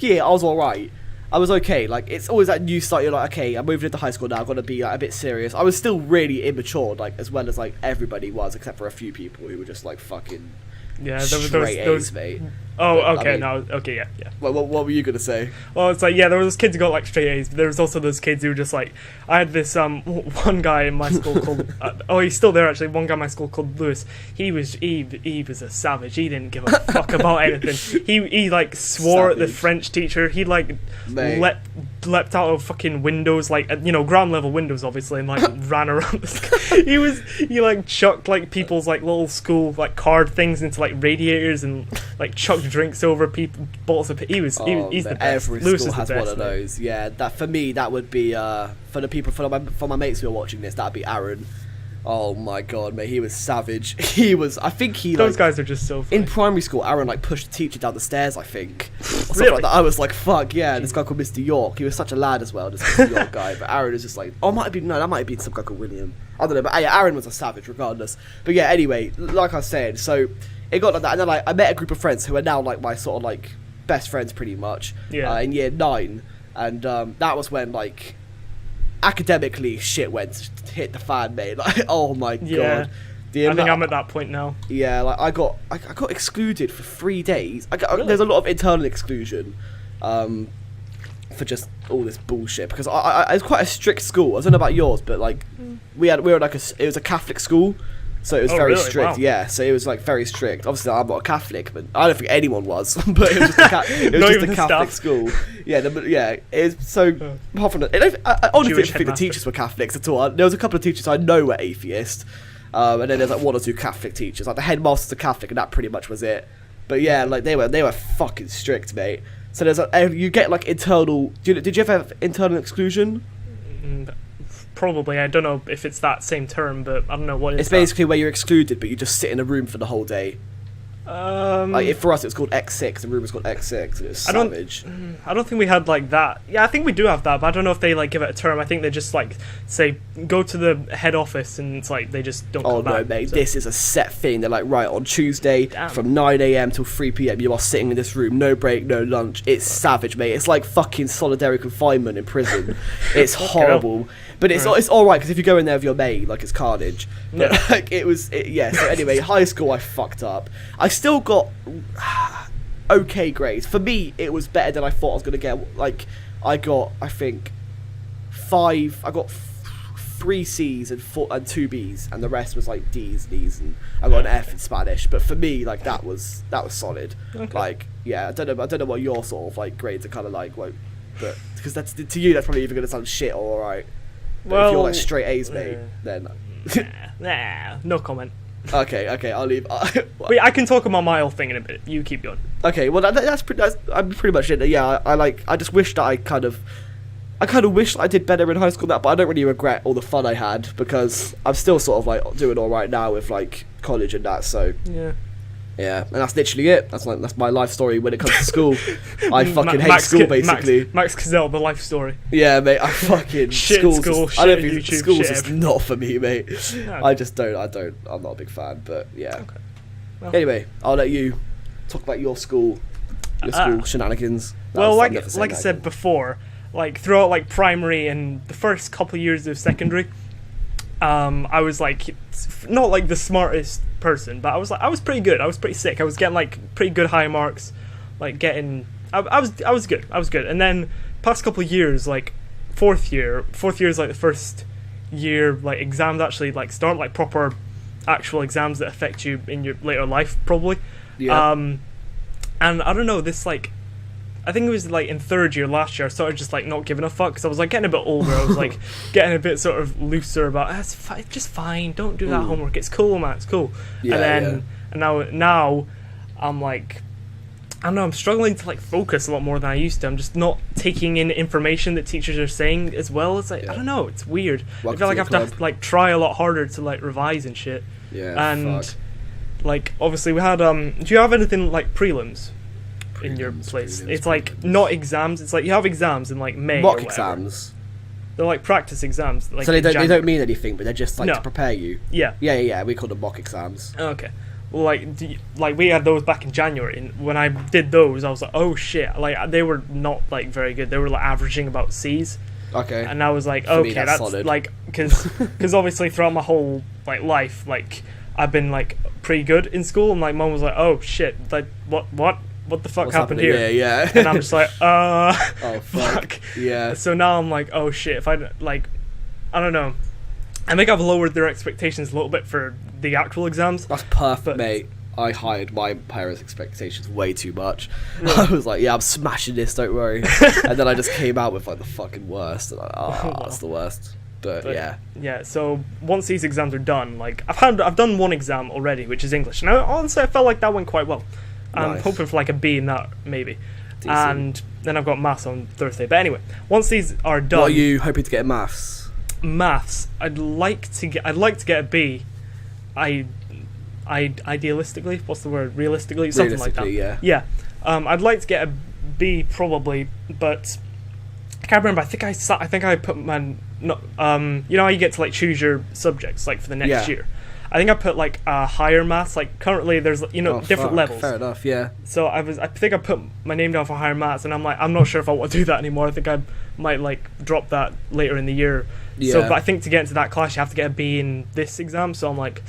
year, I was alright. I was okay. Like, it's always that new start. You're like, okay, I'm moving into high school now. I've got to be like a bit serious. I was still really immature, like as well as like everybody was, except for a few people who were just like fucking straight A's, mate. Oh, okay, yeah. What were you gonna say? Well, it's like there were those kids who got like straight A's, but there was also those kids who were just like, I had this one guy in my school called he's still there actually. One guy in my school called Lewis. He was a savage. He didn't give a fuck about anything. He like swore at the French teacher. He like leapt out of fucking windows, like ground level windows obviously, and like ran around. He like chucked like people's like little school like card things into like radiators and like chucked drinks over people bottles of he's the best. Every Lewis school has the best, one of those. Yeah, that for me that would be for the people for my mates who are watching this, that'd be Aaron. Oh my god, mate, he was savage. I think Those guys are just so funny. In primary school, Aaron like pushed the teacher down the stairs, I think. Really? Like that. I was like, fuck yeah, this guy called Mr. York. He was such a lad as well, this Mr. York guy. But Aaron was just like, that might have been some guy called William. I don't know, but yeah, Aaron was a savage regardless. But yeah, anyway, like I said, so it got like that, and then like I met a group of friends who are now like my sort of like best friends pretty much. Yeah. In year 9, and that was when like academically shit hit the fan, mate. Like, oh my god. I think I'm at that point now. Yeah, like I got excluded for 3 days. Really? There's a lot of internal exclusion, for just all this bullshit. Because I it's quite a strict school. I don't know about yours, but like we were like it was a Catholic school, so it was very really? strict. Wow. Yeah, so it was like very strict. Obviously, I'm not a Catholic, but I don't think anyone was. But it was just a Catholic school. Yeah, it's so. Apart from that, I honestly didn't think the teachers were Catholics at all. There was a couple of teachers I know were atheist. And then there's like 1 or 2 Catholic teachers. Like the headmaster's a Catholic, and that pretty much was it. But yeah, like they were fucking strict, mate. So there's you get like internal. Did you ever have internal exclusion? Probably. I don't know if it's that same term, but I don't know what it's basically where you're excluded, but you just sit in a room for the whole day. Like for us, it was called X6. The room was called X6. It was savage. I don't think we had like that. Yeah, I think we do have that, but I don't know if they like give it a term. I think they just like say go to the head office, and it's like they just don't. Oh no, mate! So. This is a set thing. They're like, right, on Tuesday from 9 a.m. till 3 p.m. you are sitting in this room, no break, no lunch. It's savage, mate. It's like fucking solitary confinement in prison. It's horrible. But it's all right, because if you go in there with your mate, like, it's carnage. But like so anyway, high school I fucked up. I still got okay grades. For me, it was better than I thought I was gonna get. Like, I got 3 C's and 2 B's, and the rest was like D's and E's, and I got an F in Spanish. But for me, like that was solid. Okay. Like, yeah, I don't know what your sort of like grades are kind of like, but because that's to you, that's probably either gonna sound shit or alright. Well, if you're like straight A's, mate, then no comment. Okay, I'll leave. Wait, I can talk about my whole thing in a bit. You keep going. Okay, well that's pretty much it. Yeah, I just wish that I kind of wish I did better in high school, but I don't really regret all the fun I had, because I'm still sort of like doing all right now with like college and that. So yeah, and that's literally it. That's my life story when it comes to school. I fucking hate school, basically. Max Kazal, the life story. Yeah, mate. I fucking shit school. I don't think YouTube, school's just not for me, mate. No. I just don't. I'm not a big fan, but yeah. Okay. Well. Anyway, I'll let you talk about your school shenanigans. Well, like I said before, like throughout like primary and the first couple of years of secondary, I was like not like the smartest person, but I was pretty good. I was pretty sick. I was getting like pretty good high marks, like getting. I was good. And then past couple of years, like fourth year is like the first year like exams actually like start, like proper actual exams that affect you in your later life probably. Yeah. And I don't know, this like I think it was like in third year last year I started just like not giving a fuck, because I was like getting a bit older. I was like getting a bit sort of looser about it's just fine, don't do that homework, it's cool, man, it's cool. Yeah, and then now I'm like, I don't know, I'm struggling to like focus a lot more than I used to. I'm just not taking in information that teachers are saying as well. It's like I don't know, it's weird. I feel like I have to like try a lot harder to like revise and shit. Yeah. And like obviously we had do you have anything like prelims in your place? It's like not exams. It's like you have exams in like May. Mock exams. They're like practice exams. Like so they don't mean anything, but they're just like to prepare you. Yeah. Yeah. We call them mock exams. Okay. Well, like we had those back in January, and when I did those, I was like, oh shit! Like they were not like very good. They were like averaging about C's. Okay. And I was like, For okay, me, that's solid. Like because obviously throughout my whole like life, like I've been like pretty good in school, and like mom was like, oh shit, like what the fuck happened here? Yeah. And I'm just like, oh fuck. Yeah. So now I'm like, oh shit, if I like, I don't know. I think I've lowered their expectations a little bit for the actual exams. That's perfect, mate. I hired my parents' expectations way too much. I was like, yeah, I'm smashing this, don't worry. And then I just came out with like the fucking worst. And that's the worst. But yeah. Yeah, so once these exams are done, like I've done one exam already, which is English. And honestly, I felt like that went quite well. I'm hoping for like a B in that, maybe. Decent. And then I've got maths on Thursday. But anyway, once these are done... What are you hoping to get in maths? maths, I'd like to get a B. Idealistically, what's the word? Realistically, something like that. Yeah. I'd like to get a B probably, but I can't remember. I think I put my you know how you get to like choose your subjects like for the next year. I think I put like a higher maths. Like currently, there's different levels. Fair enough. Yeah. So I think I put my name down for higher maths, and I'm like, I'm not sure if I want to do that anymore. I think I might like drop that later in the year. Yeah. So, but I think to get into that class, you have to get a B in this exam. So I'm like,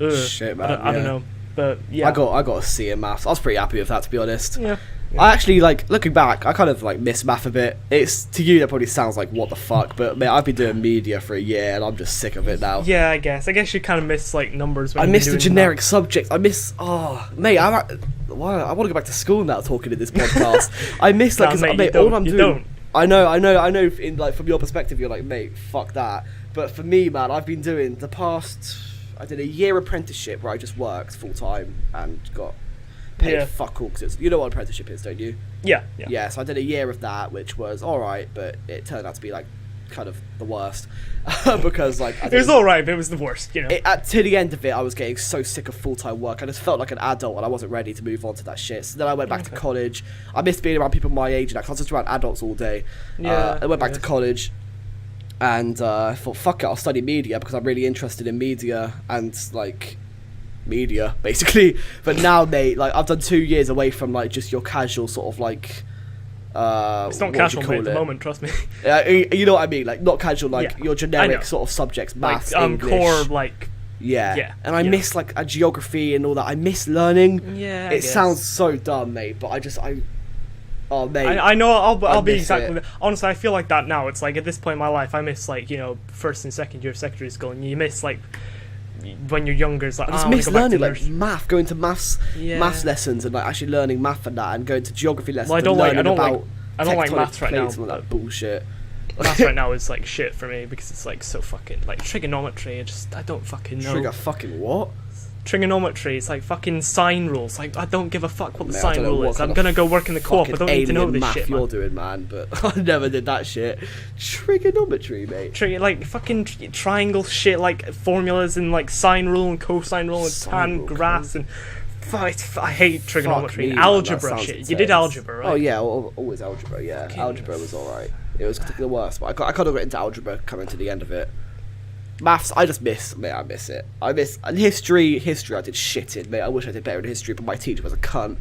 ugh, shit, man. I don't know, but yeah. I got a C in maths. I was pretty happy with that, to be honest. Yeah. I actually, like, looking back, I kind of, like, miss math a bit. It's, to you, that probably sounds like, what the fuck, but, mate, I've been doing media for a year, and I'm just sick of it now. Yeah, I guess you kind of miss, like, numbers when I miss the generic subjects. I miss, mate, I want to go back to school now talking in this podcast. I miss, like, because, mate, all I'm doing... Don't. I know, in, like, from your perspective, you're like, mate, fuck that. But for me, man, I've been doing the past... I did a year apprenticeship where I just worked full-time and got... paid fuck all, because you know what an apprenticeship is, don't you? Yeah, so I did a year of that, which was alright, but it turned out to be like kind of the worst because like it was alright, but it was the worst, you know. To the end of it, I was getting so sick of full-time work. I just felt like an adult, and I wasn't ready to move on to that shit. So then I went back to college. I missed being around people my age, and I was just around adults all day. I went back to college. And I thought, fuck it, I'll study media because I'm really interested in media and like media basically. But now, mate, like I've done 2 years away from like just your casual sort of like it's not casual mate, at the moment, trust me. You know what I mean, like not casual, like your generic sort of subjects, maths, like, English, core like and I miss like a geography and all that. I miss learning. It sounds so dumb, mate, but oh, mate. I know I'll be exactly honestly, I feel like that now. It's like at this point in my life I miss like, you know, first and second year of secondary school, and you miss like when you're younger. It's like I just miss learning like math, going to maths lessons and like actually learning math and that, and going to geography lessons. Well, I don't like maths right now. And all that bullshit. Maths right now is like shit for me because it's like so fucking like trigonometry. I don't fucking know. Fucking what? Trigonometry, it's like fucking sine rules. Like I don't give a fuck what the sine rule is. I'm gonna go work in the co-op. I don't need to know this shit, man. You're doing, man, but I never did that shit. Trigonometry, mate. Like fucking triangle shit, like formulas and like sine rule and cosine rule and tan graphs and. I hate trigonometry and algebra shit. Intense. You did algebra, right? Oh yeah, always algebra. Yeah, fucking algebra was alright. It was the worst, but I kind of got into algebra coming to the end of it. Maths, I just miss, mate, I miss it. I miss history, I did shit in, mate. I wish I did better in history, but my teacher was a cunt.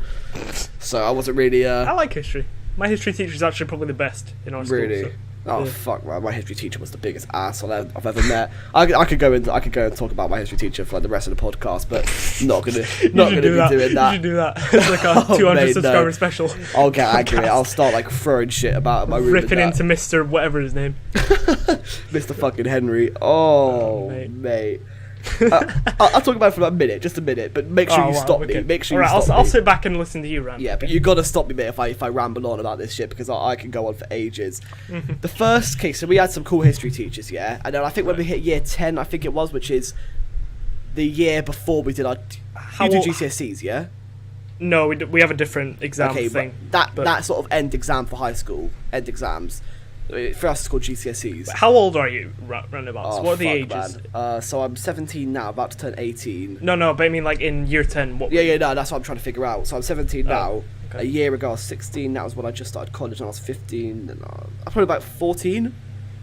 So I wasn't really, I like history. My history teacher is actually probably the best in our school. Really? So. Oh fuck, man! My history teacher was the biggest asshole I've ever met. I could go and talk about my history teacher for like the rest of the podcast, but not gonna be doing that. You should do that. It's like a 200 subscriber special. I'll get angry. I'll start like throwing shit about my room. Ripping into Mr. whatever his name. Mr. fucking Henry. Oh mate. I'll talk about it for a minute, just a minute, but make sure you stop me. Make sure you stop me. I'll sit back and listen to you rant. Yeah, but you gotta stop me, mate, if I ramble on about this shit, because I can go on for ages. The first case, so we had some cool history teachers, yeah, and then I think when we hit year 10, I think it was, which is the year before we did our. You do GCSEs, yeah? No, we have a different exam thing. But that sort of end exam for high school, end exams. For us, it's called GCSEs. How old are you, roundabouts? What are the ages? So I'm 17 now, about to turn 18. No, but I mean like in year 10. No, that's what I'm trying to figure out. So I'm 17 now. Okay. A year ago I was 16. That was when I just started college, and I was 15. And I was probably about 14.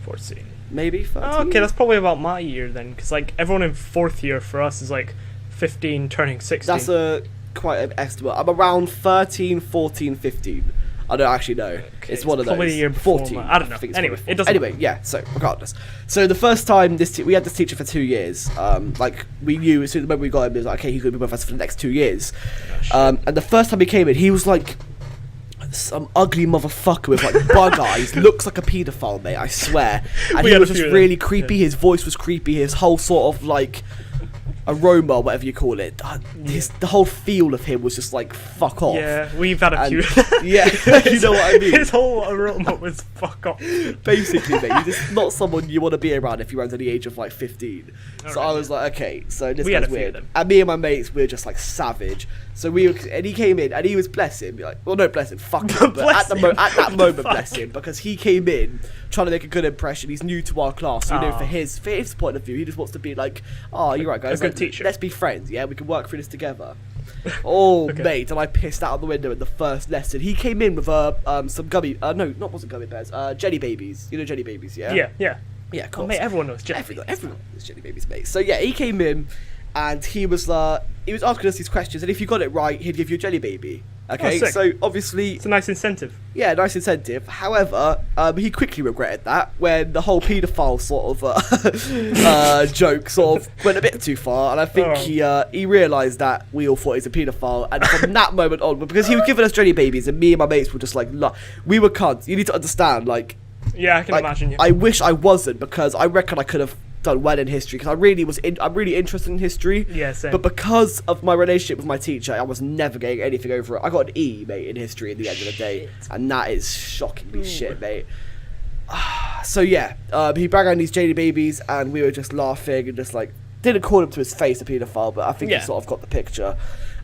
14. Maybe 13. Oh, okay, that's probably about my year then, because like everyone in fourth year for us is like 15 turning 16. That's quite an estimate. I'm around 13, 14, 15. I don't actually know. Okay, it's one of those. Probably the year before. 14. I don't know. Anyway, it doesn't. Anyway, yeah. So regardless, so the first time we had this teacher for 2 years. Like we knew as soon as we got him, it was like, okay, he's gonna be with us for the next 2 years. And the first time he came in, he was like some ugly motherfucker with like bug eyes. Looks like a paedophile, mate. I swear. And he was just really creepy. Yeah. His voice was creepy. His whole sort of like aroma, whatever you call it. The whole feel of him was just like, fuck off. Yeah, we've had a few. Yeah, you know what I mean. His whole aroma was fuck off. Basically, mate, you're just not someone you want to be around if you're under the age of like 15. So I was like, okay, so this guy's weird. And me and my mates, we were just like savage. So and he came in, and he was, bless him, like, well, no, bless him, fuck him, but at that moment, bless him, because he came in trying to make a good impression. He's new to our class, so you know, for his point of view, he just wants to be like, oh, you're right, guys, a good teacher. Let's be friends, yeah, we can work through this together. Oh, mate, and I pissed out of the window in the first lesson. He came in with some gummy, wasn't gummy bears, jelly babies. You know jelly babies, yeah? Yeah, of course. Mate, everyone knows jelly babies. Everyone knows jelly babies, mate. So yeah, he came in, and he was asking us these questions, and if you got it right, he'd give you a jelly baby. Okay, so obviously it's a nice incentive. Yeah, nice incentive. However, he quickly regretted that when the whole paedophile sort of joke sort of went a bit too far, and I think he realised that we all thought he was a paedophile, and from that moment on, because he was giving us jelly babies, and me and my mates were just like, we were cunts. You need to understand, like. Yeah, I can imagine you. I wish I wasn't, because I reckon I could have done well in history, because I'm really interested in history. Yeah, same. But because of my relationship with my teacher, I was never getting anything over it. I got an E, mate, in history at the end of the day, and that is shockingly shit, mate. So yeah, he bragged on these JD babies, and we were just laughing and just like, didn't call him to his face a paedophile, but I think he sort of got the picture.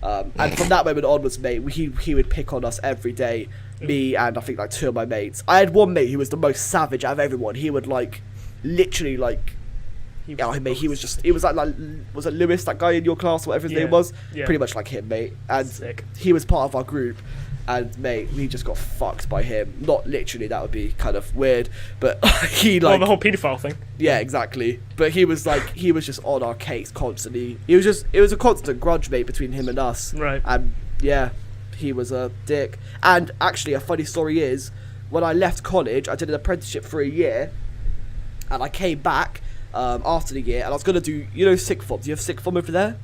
And from that moment onwards, mate, he would pick on us every day. Me and I think like two of my mates. I had one mate who was the most savage out of everyone. He would like, literally like, he was just, it was like was it Lewis, that guy in your class, whatever his name was? Yeah. Pretty much like him, mate. And he was part of our group. And mate, we just got fucked by him. Not literally, that would be kind of weird, but he like, the whole paedophile thing. Yeah, exactly. But he was just on our case constantly. It was a constant grudge, mate, between him and us. Right. And yeah, he was a dick. And actually, a funny story is, when I left college, I did an apprenticeship for a year, and I came back after the year, and I was gonna do, you know, sixth form. Do you have sixth form over there?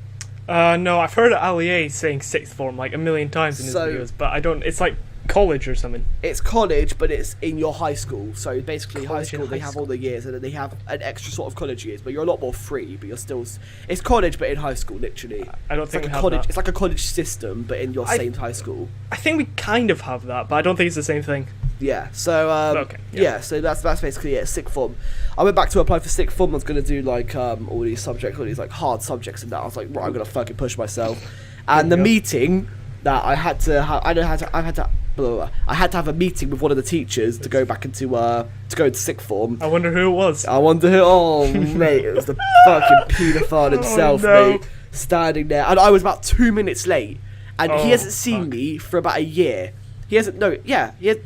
No, I've heard Allier saying sixth form like a million times in his videos, but I don't. It's like college or something. It's college, but it's in your high school. So basically, high school they have all the years, and then they have an extra sort of college years. But you're a lot more free, but you're still. It's college, but in high school, literally. I don't think we have college. that. It's like a college system, but in your same high school. I think we kind of have that, but I don't think it's the same thing. Yeah. So so that's basically it. Sixth form. I went back to apply for sixth form. I was gonna do like all these subjects, all these like hard subjects, and that I was like, right, I'm gonna fucking push myself. And the meeting that I had to have a meeting with one of the teachers to go back into to go into sixth form. I wonder who it was. Oh mate, it was the fucking paedophile himself, mate, standing there, and I was about 2 minutes late, and he hasn't seen me for about a year. He hasn't. He had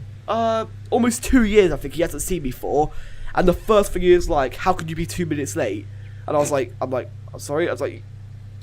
almost 2 years, I think. He hasn't seen me for, and the first thing is like, how could you be 2 minutes late? And I'm sorry. I was like.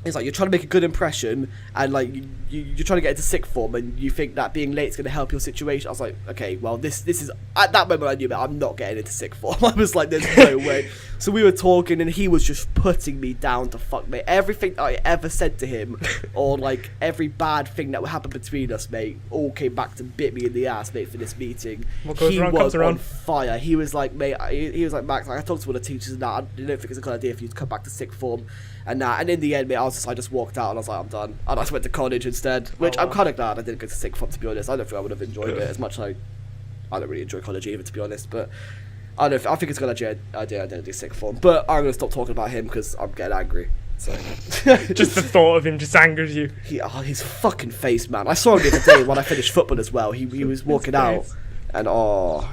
It's like, you're trying to make a good impression, and like you're trying to get into sixth form, and you think that being late is going to help your situation. I was like, okay, well this is, at that moment I knew that I'm not getting into sixth form. I was like, there's no way. So we were talking, and he was just putting me down to fuck, mate. Everything that I ever said to him, or like every bad thing that happened between us, mate, all came back to bit me in the ass, mate, for this meeting. He was on fire. He was like, mate, he was like, Max, like, I talked to one of the teachers, and that I don't think it's a good idea for you to come back to sixth form. And in the end, mate, I just walked out, and I was like, I'm done. And I just went to college instead, which I'm kind of glad I didn't go to sixth form, to be honest. I don't think I would have enjoyed it as much as I don't really enjoy college either, to be honest. But I think it's a good idea I didn't do sixth form. But I'm going to stop talking about him because I'm getting angry. So just the thought of him just angers you. His fucking face, man. I saw him the other day when I finished football as well. He was walking out, and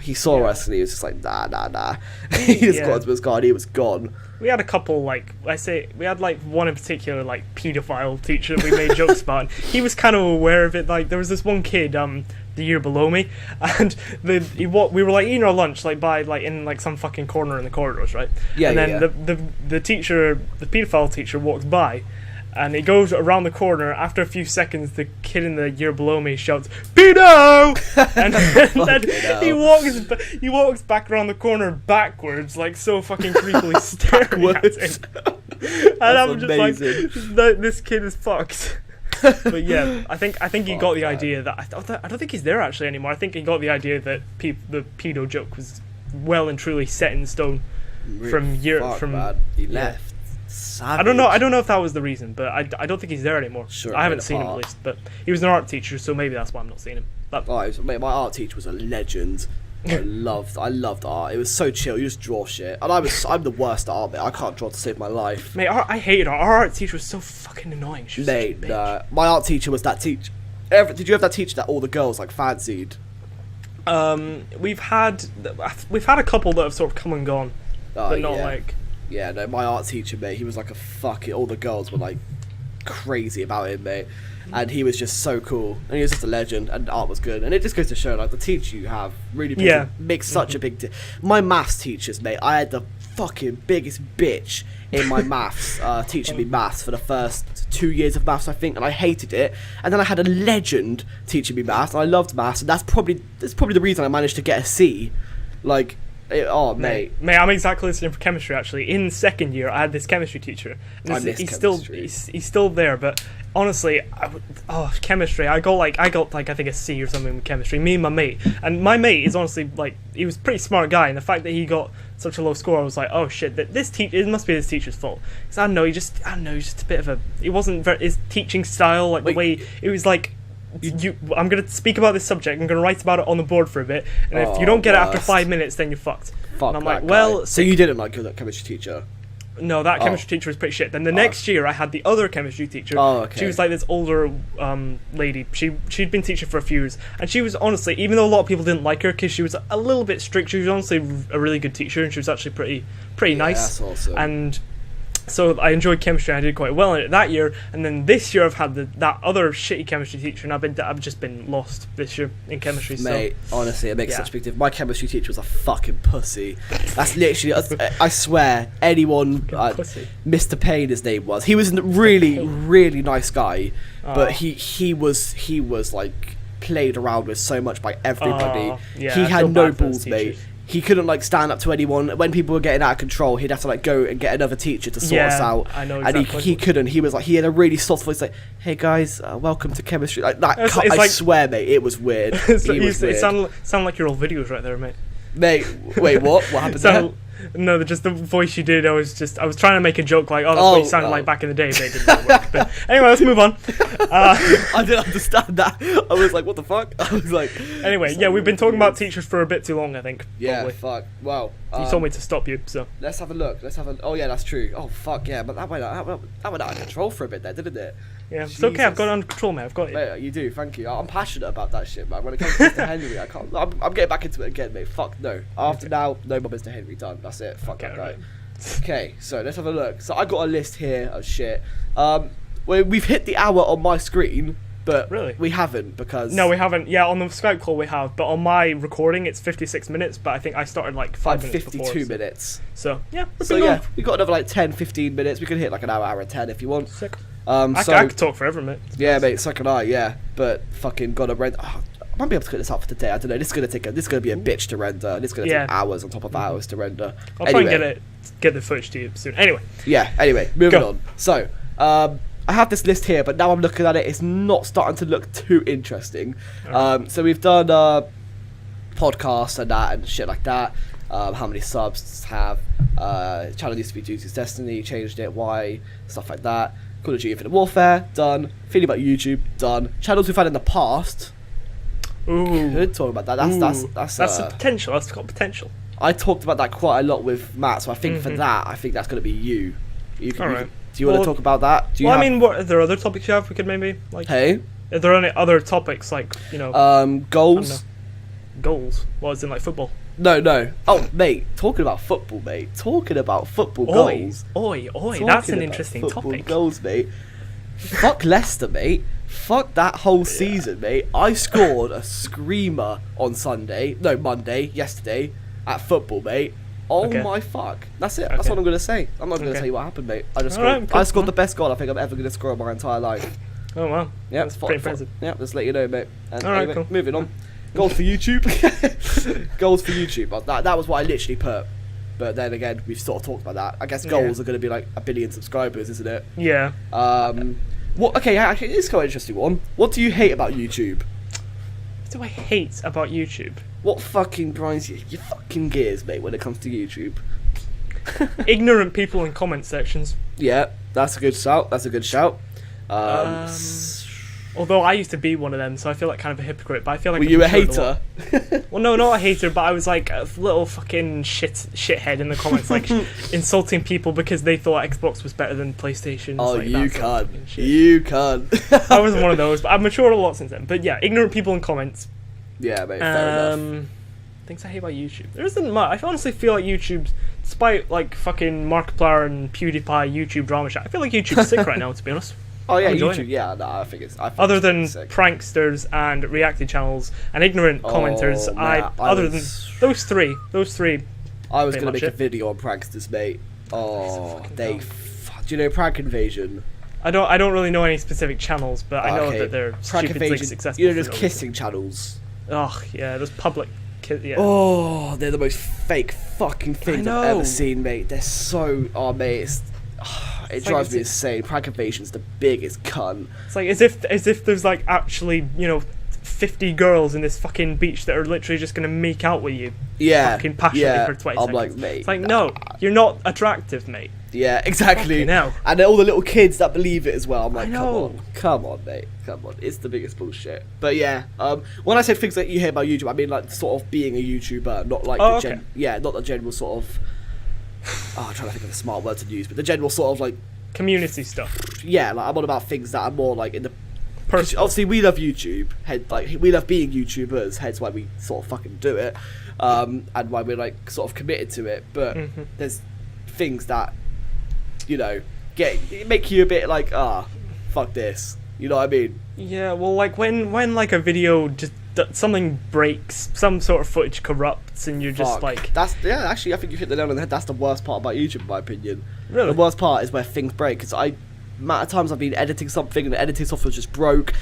he saw us, and he was just like, nah. He just got into his car, and he was gone. We had a couple, we had one in particular, like, paedophile teacher that we made jokes about, and he was kind of aware of it. Like, there was this one kid, the year below me, and we were, like, eating our lunch, like, in some fucking corner in the corridors, right? Yeah, and then the teacher, the paedophile teacher, walks by, and he goes around the corner. After a few seconds, the kid in the year below me shouts, "Pedo!" and then he walks back around the corner backwards, like so fucking creepily staring at him. And I'm just amazing. Like, this kid is fucked. But yeah, I think he got the idea that I don't think he's there actually anymore. I think he got the idea that the pedo joke was well and truly set in stone from He left. Savage. I don't know if that was the reason, but I don't think he's there anymore. Sure, I haven't seen him at least, but he was an art teacher, so maybe that's why I'm not seeing him. But Mate, my art teacher was a legend. I loved art. It was so chill. You just draw shit, and I'm the worst at art, mate. I can't draw to save my life. Mate, I hated art. Our art teacher was so fucking annoying. She was such a bitch. My art teacher was that teacher. Did you have that teacher that all the girls like fancied? We've had a couple that have sort of come and gone, but not like. Yeah, no, my art teacher, mate. He was like all the girls were like crazy about him, mate. And he was just so cool, and he was just a legend, and art was good. And it just goes to show, like, the teacher you have really makes such a big my maths teachers, mate, I had the fucking biggest bitch in my maths teaching me maths for the first 2 years of maths, I think, and I hated it. And then I had a legend teaching me maths, and I loved maths, and that's probably the reason I managed to get a C. Like, mate, I'm exactly the same for chemistry. Actually, in second year, I had this chemistry teacher. He's still there, but honestly, chemistry. I got like I think a C or something with chemistry. Me and my mate, is honestly like, he was a pretty smart guy, and the fact that he got such a low score, I was like, oh shit, it must be this teacher's fault. Because I don't know, he's just a bit of a. It wasn't his teaching style, like the way it was like. I'm going to speak about this subject, I'm going to write about it on the board for a bit, and if you don't get it after 5 minutes, then you're fucked. Fuck, and I'm like, well... So you didn't like that chemistry teacher? No, that chemistry teacher was pretty shit. Then the next year, I had the other chemistry teacher. Oh, okay. She was like this older lady. She'd been teaching for a few years, and she was honestly, even though a lot of people didn't like her, because she was a little bit strict, she was honestly a really good teacher, and she was actually pretty nice. That's awesome. And... so I enjoyed chemistry. I did quite well in it that year, and then this year I've had that other shitty chemistry teacher, and I've just been lost this year in chemistry. Mate, honestly, it makes such a big difference. My chemistry teacher was a fucking pussy. That's literally, I swear, anyone, Mr. Payne, his name was. He was a really, really nice guy, but he was like played around with so much by everybody. He had no balls, mate. He couldn't like stand up to anyone. When people were getting out of control, he'd have to like go and get another teacher to sort us out. I know exactly. And he couldn't. He was like, he had a really soft voice, like, "Hey guys, welcome to chemistry." Like that. I swear, mate, it was weird. It sounded like your old videos right there, mate. Mate, wait, what? What happened there? No, just the voice you did. I was trying to make a joke like, oh, that's what you sounded like back in the day, but it didn't really work. But anyway, let's move on. I didn't understand that. I was like, what the fuck? I was like. Anyway, we've been talking about teachers for a bit too long, I think. Yeah, probably. fuck. Well, you told me to stop you, so. Let's have a look. Oh yeah, that's true. Oh fuck yeah, but that went out of control for a bit there, didn't it? Yeah, it's okay. I've got it under control, mate. I've got it. Mate, you do. Thank you. I'm passionate about that shit, man. When it comes to Mr. Henry, I can't. I'm getting back into it again, mate. Fuck no. After now, no more Mr. Henry done. That's it. Fuck that guy. Right. Okay, so let's have a look. So I got a list here of shit. We've hit the hour on my screen, but really? We haven't because. No, we haven't. Yeah, on the Skype call we have, but on my recording it's 56 minutes. But I think I started like 5 minutes 52 before, minutes. So yeah. We got another like 10, 15 minutes. We could hit like an hour and 10 if you want. Sick. I could talk forever, mate. Yeah, mate. So can I. Yeah, but fucking gotta rent. I might be able to cut this out for today. I don't know. This is gonna be a bitch to render. This is gonna take hours on top of hours to render. I'll try and get the footage to you soon. Anyway. Yeah. Anyway, moving on. So, I have this list here, but now I'm looking at it. It's not starting to look too interesting. Right. So we've done podcasts and that and shit like that. How many subs have? Channel used to be DewsDewsPlays Destiny. Changed it. Why? Stuff like that. Call of Duty Infinite Warfare, done. Feeling about YouTube, done. Channels we've had in the past. Ooh. Could talk about that. That's the potential. That's got potential. I talked about that quite a lot with Matt, so I think for that, I think that's going to be you. Alright. Do you want to talk about that? Are there other topics you have we could maybe like? Hey. Are there any other topics like goals? Goals? Well, as in like football. No. Oh, mate, talking about football, mate. Talking about football goals. Oi. That's an interesting topic. Goals, mate. Fuck Leicester, mate. Fuck that whole season, mate. I scored a screamer on Monday, yesterday, at football, mate. Oh my fuck. That's it. That's what I'm going to say. I'm not going to tell you what happened, mate. I scored the best goal I think I'm ever going to score in my entire life. Oh, wow. Yeah, that's pretty impressive. Yeah, just let you know, mate. And Alright, cool. Moving on. Goals for YouTube. Goals for YouTube. That was what I literally put. But then again, we've sort of talked about that. I guess goals are going to be like 1 billion subscribers, isn't it? Yeah. Okay, actually, it's quite an interesting one. What do you hate about YouTube? What do I hate about YouTube? What fucking grinds your fucking gears, mate, when it comes to YouTube? ignorant people in comment sections. Yeah, that's a good shout. Although I used to be one of them, so I feel like kind of a hypocrite. But I feel like were you a hater? Well, no, not a hater, but I was like a little fucking shithead in the comments, like insulting people because they thought Xbox was better than PlayStation. Oh, like, you can't. You can't. I wasn't one of those, but I've matured a lot since then. But yeah, ignorant people in comments. Yeah, mate. Fair enough. Things I hate about YouTube. There isn't much. I honestly feel like YouTube, despite like fucking Markiplier and PewDiePie YouTube drama shit, I feel like YouTube's sick right now, to be honest. Oh yeah, YouTube. Yeah, no, I think it's. Other than pranksters and reacting channels and ignorant commenters, other than those three. I was gonna make a video on pranksters, mate. Oh, do you know Prank Invasion? I don't really know any specific channels, but I know that they're Prank stupidly Invasion, successful. you know, there's kissing channels. Oh yeah, there's public. Yeah. Oh, they're the most fake fucking things I've ever seen, mate. They're so. Oh, mate, it drives me insane. Prank Invasion's the biggest cunt. It's like as if there's like actually 50 girls in this fucking beach that are literally just gonna make out with you. Yeah. Fucking passionately for 20 seconds. I'm like, mate. It's like no, you're not attractive, mate. Yeah, exactly. Now. And all the little kids that believe it as well. I'm like, come on, mate, come on. It's the biggest bullshit. But yeah, when I say things that you hear about YouTube, I mean like sort of being a YouTuber, not like not the general sort of. I'm trying to think of a smart word to use, but the general sort of like community stuff. Yeah, like I'm on about things that are more like in the. Obviously, we love YouTube. We love being YouTubers. Hence why we sort of fucking do it, and why we're like sort of committed to it. But there's things that make you a bit like fuck this. You know what I mean? Yeah. Well, like when like a video just something breaks, some sort of footage corrupts, and you're just like actually, I think you hit the nail on the head. That's the worst part about YouTube, in my opinion. Really, the worst part is where things break. Because amount of times I've been editing something and the editing software just broke.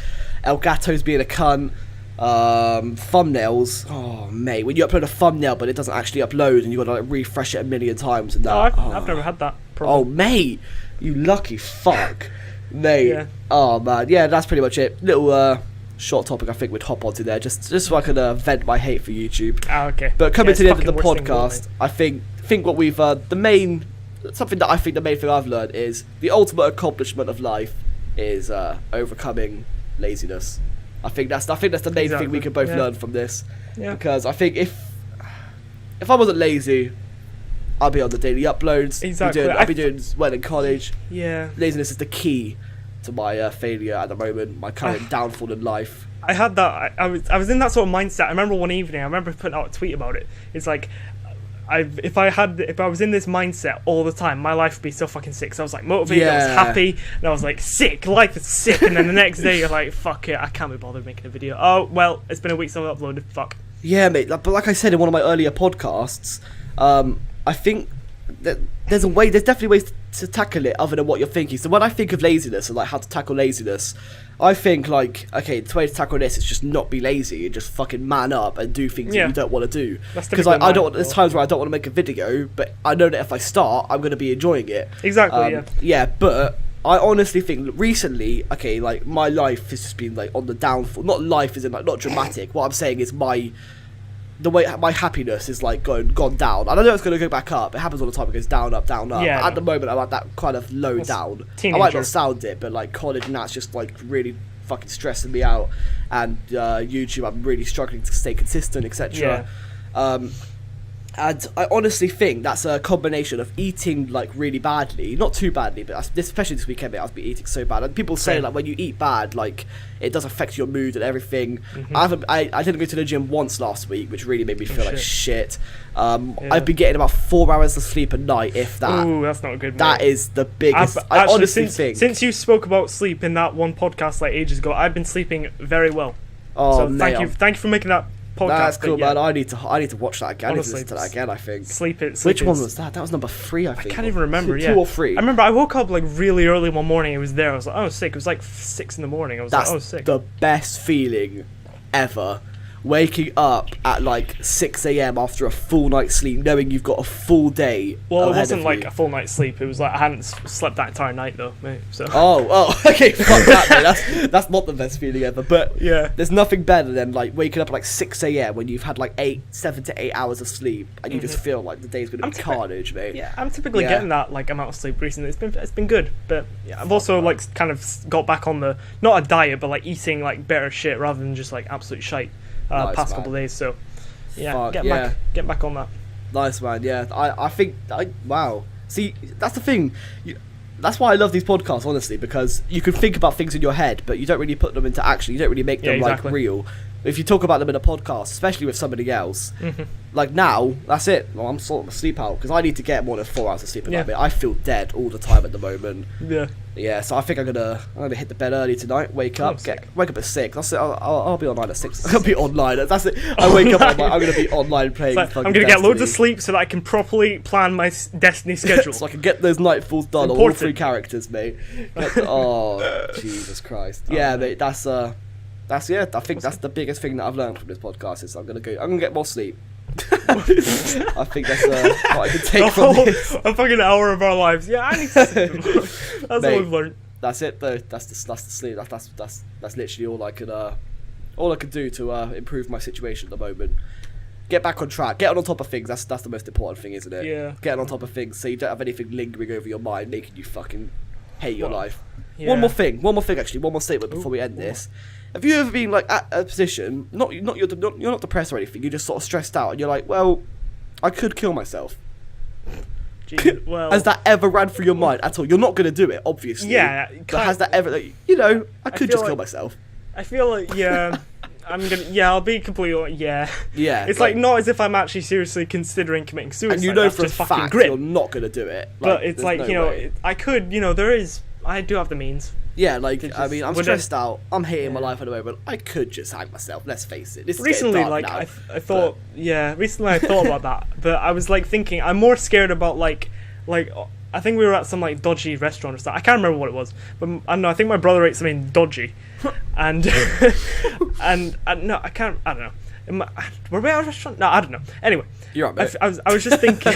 Elgato's being a cunt. Thumbnails. Oh mate, when you upload a thumbnail but it doesn't actually upload and you got to like refresh it a million times and that. I've never had that problem. Oh mate, you lucky fuck, mate. Yeah. Oh man, yeah, that's pretty much it. Little short topic I think we'd hop onto there just so I could vent my hate for YouTube. Okay. But coming to the end of the podcast, I think what we've something that I think the main thing I've learned is the ultimate accomplishment of life is overcoming laziness. I think that's the main thing we can both learn from this. Yeah. Because I think if I wasn't lazy, I'd be on the daily uploads. Exactly. I'd be doing well in college. Yeah. Laziness is the key to my failure at the moment, my current downfall in life. I had that. I was in that sort of mindset. I remember one evening. I remember putting out a tweet about it. It's like. If I was in this mindset all the time, my life would be so fucking sick. So I was like motivated, I was happy, and I was like sick, life is sick. And then the next day you're like, fuck it, I can't be bothered making a video. Oh well, it's been a week since I've uploaded. Fuck. Yeah, mate. But like I said in one of my earlier podcasts, I think that there's definitely ways to tackle it other than what you're thinking. So when I think of laziness and like how to tackle laziness, I think like, okay, the way to tackle this is just not be lazy and just fucking man up and do things that you don't want to do. Because there's times where I don't want to make a video, but I know that if I start, I'm going to be enjoying it. Exactly. Yeah, but I honestly think recently, okay, like my life has just been like on the downfall. Not life is in like not dramatic. What I'm saying is the way my happiness is like gone down. And I know it's going to go back up. It happens all the time. It goes down, up, down, up. Yeah, at the moment, I'm at that kind of low down. I might not sound it, but like college and that's just like really fucking stressing me out. And YouTube, I'm really struggling to stay consistent, etc. And I honestly think that's a combination of eating like really badly, not too badly, but especially this weekend, mate, I've been eating so bad. And people say like when you eat bad, like it does affect your mood and everything. I didn't go to the gym once last week, which really made me feel like shit. I've been getting about 4 hours of sleep a night, if that. Ooh, that's not good, mate. That is the biggest. I honestly think since you spoke about sleep in that one podcast like ages ago, I've been sleeping very well. Oh, so thank you for making that podcast. That's cool, man. I need to watch that again. Honestly, I need to listen to that again, I think. Which one was that? That was number 3, I think. I can't even remember. 2 or 3. I remember I woke up like really early one morning. It was there. I was like, oh, sick. It was like 6 in the morning. I was like, oh, sick. That's the best feeling ever. waking up at like 6 a.m. after a full night's sleep, knowing you've got a full day. Well, it wasn't like a full night's sleep. It was like I hadn't slept that entire night though, mate. So. Okay, fuck that, mate. That's not the best feeling ever. But yeah, there's nothing better than like waking up at like 6 a.m. when you've had like 7 to 8 hours of sleep, and you just feel like the day's gonna be carnage, mate. Yeah, I'm typically getting that like amount of sleep recently. It's been good, but yeah, I've also like kind of got back on the not a diet, but like eating like better shit rather than just like absolute shite. Past couple of days, so yeah, get back on that. Nice, man. Yeah, I think wow. See, that's the thing. That's why I love these podcasts, honestly, because you can think about things in your head, but you don't really put them into action. You don't really make them like real. If you talk about them in a podcast, especially with somebody else, like now, that's it. Well, I'm sort of asleep out because I need to get more than 4 hours of sleep. I feel dead all the time at the moment. Yeah. So I think I'm gonna hit the bed early tonight. Wake up at 6. That's it. I'll be online at 6. I'll be online. That's it. I wake up. I'm gonna be online playing. I'm gonna get loads of sleep so that I can properly plan my Destiny schedule. So I can get those nightfalls done on all 3 characters, mate. Jesus Christ. Yeah, mate. I think that's the biggest thing that I've learned from this podcast is I'm gonna get more sleep. I think that's what I can take from this. A fucking hour of our lives. Yeah, I need to sleep. That's what we've learned. That's it though. That's the sleep. That's literally all I could do to improve my situation at the moment. Get back on track. Get on top of things. That's the most important thing, isn't it? Yeah. Get on top of things so you don't have anything lingering over your mind, making you fucking hate your life. Yeah. One more thing actually. One more statement before we end this. Have you ever been like at a position, you're not depressed or anything, you're just sort of stressed out and you're like, well, I could kill myself. Jeez, well, has that ever ran through your mind at all? You're not going to do it, obviously. Yeah. But has that ever, I could just kill myself. I feel like, I'll be completely, Yeah. It's like not as if I'm actually seriously considering committing suicide. And you know for a fact you're not going to do it. But it's like, I could, I do have the means. Yeah, I'm stressed out. I'm hating my life at the moment. I could just hang myself. Let's face it. This is recently, like now, I thought about that. But I was like thinking, I'm more scared about like I think we were at some like dodgy restaurant or something. I can't remember what it was, but I don't know. I think my brother ate something dodgy, and no, I can't. I don't know. Were we at a restaurant? No, I don't know. Anyway, you're right, mate. I was just thinking.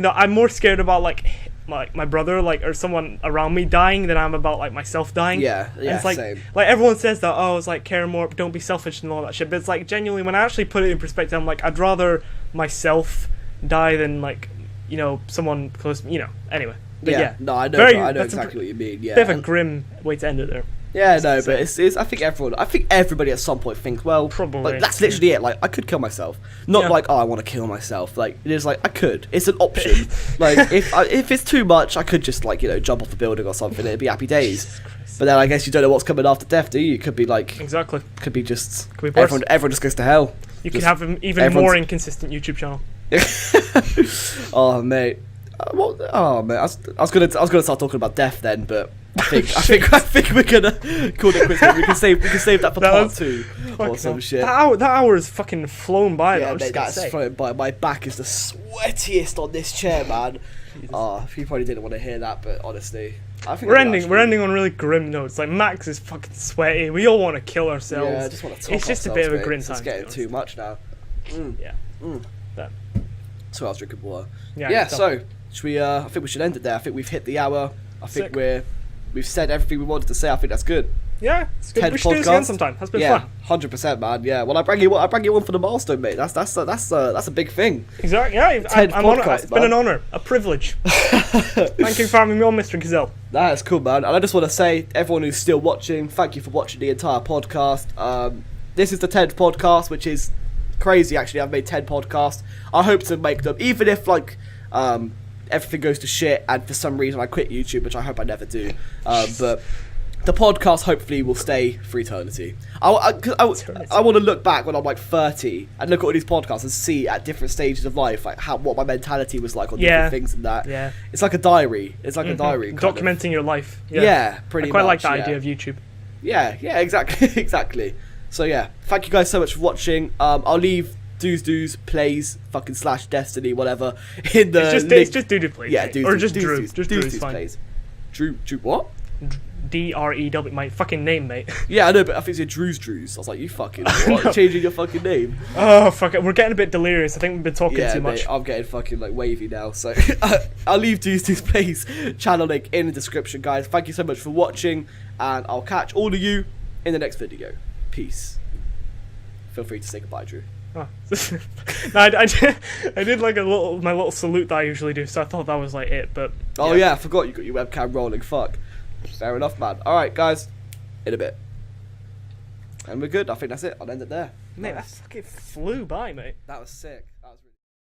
That I'm more scared about like my brother or someone around me dying than I'm about like myself dying. Yeah, it's like same. Like everyone says that it's like care more, don't be selfish and all that shit. But it's like genuinely when I actually put it in perspective, I'm like I'd rather myself die than like someone close. Anyway. But no, I know exactly what you mean. Yeah, bit of a grim way to end it there. Yeah, no, but it's I think everybody at some point thinks, well, probably like, that's literally it. Like I could kill myself, not like I want to kill myself. Like it is like I could. It's an option. Like if it's too much, I could just jump off the building or something. It'd be happy days. But then I guess you don't know what's coming after death, do you? It could be like exactly. Could be just everyone just goes to hell. You could have an even more inconsistent YouTube channel. Oh mate. Man, I was gonna start talking about death then, but I think we're gonna call it quits. We can save that for part 2 or some shit. That hour has fucking flown by. Yeah, mate, that's flown by. My back is the sweatiest on this chair, man. You probably didn't want to hear that, but honestly, I think we're ending on really grim notes. Like Max is fucking sweaty. We all want to kill ourselves. Yeah, I just want to talk. It's just a bit of a grim time. It's getting too much now. Yeah. So I was drinking water. Yeah. So should we? I think we should end it there. I think we've hit the hour. I think we've said everything we wanted to say. I think that's good. Yeah, it's good. We should do this again sometime. That's been fun. 100%, man. Yeah. Well, I bring you one for the milestone, mate. That's a big thing. Exactly. Yeah. I'm honored. It's been an honor, a privilege. Thank you for having me on, Mr. Kazal. That's cool, man. And I just want to say, everyone who's still watching, thank you for watching the entire podcast. This is the 10th podcast, which is crazy. Actually, I've made 10 podcasts. I hope to make them, even if everything goes to shit and for some reason I quit YouTube, which I hope I never do. But the podcast hopefully will stay for eternity. I want to look back when I'm like 30 and look at all these podcasts and see at different stages of life what my mentality was like on different things and that. Yeah. It's like a diary. It's like a diary. Documenting your life. Yeah, pretty much. I quite like the idea of YouTube. Yeah, exactly. Exactly. So yeah, thank you guys so much for watching. I'll leave DewsDewsPlays / Destiny, whatever, in the it's just DewsDewsPlays. Yeah, or just Drew. DewsDewsPlays. Drew what? DREW, my fucking name, mate. Yeah, I know, but I think it's DewsDews. I was like, you fucking what? Changing your fucking name. Oh, fuck it. We're getting a bit delirious. I think we've been talking too much. Mate, I'm getting fucking like wavy now. So I'll leave DewsDewsPlays channel link in the description, guys. Thank you so much for watching, and I'll catch all of you in the next video. Peace. Feel free to say goodbye, Drew. Oh. No, I did like my little salute that I usually do, so I thought that was like it, but... Oh yeah, I forgot you got your webcam rolling, fuck. Fair enough, man. Alright, guys, in a bit. And we're good, I think that's it, I'll end it there. Mate, that fucking flew by, mate. That was sick.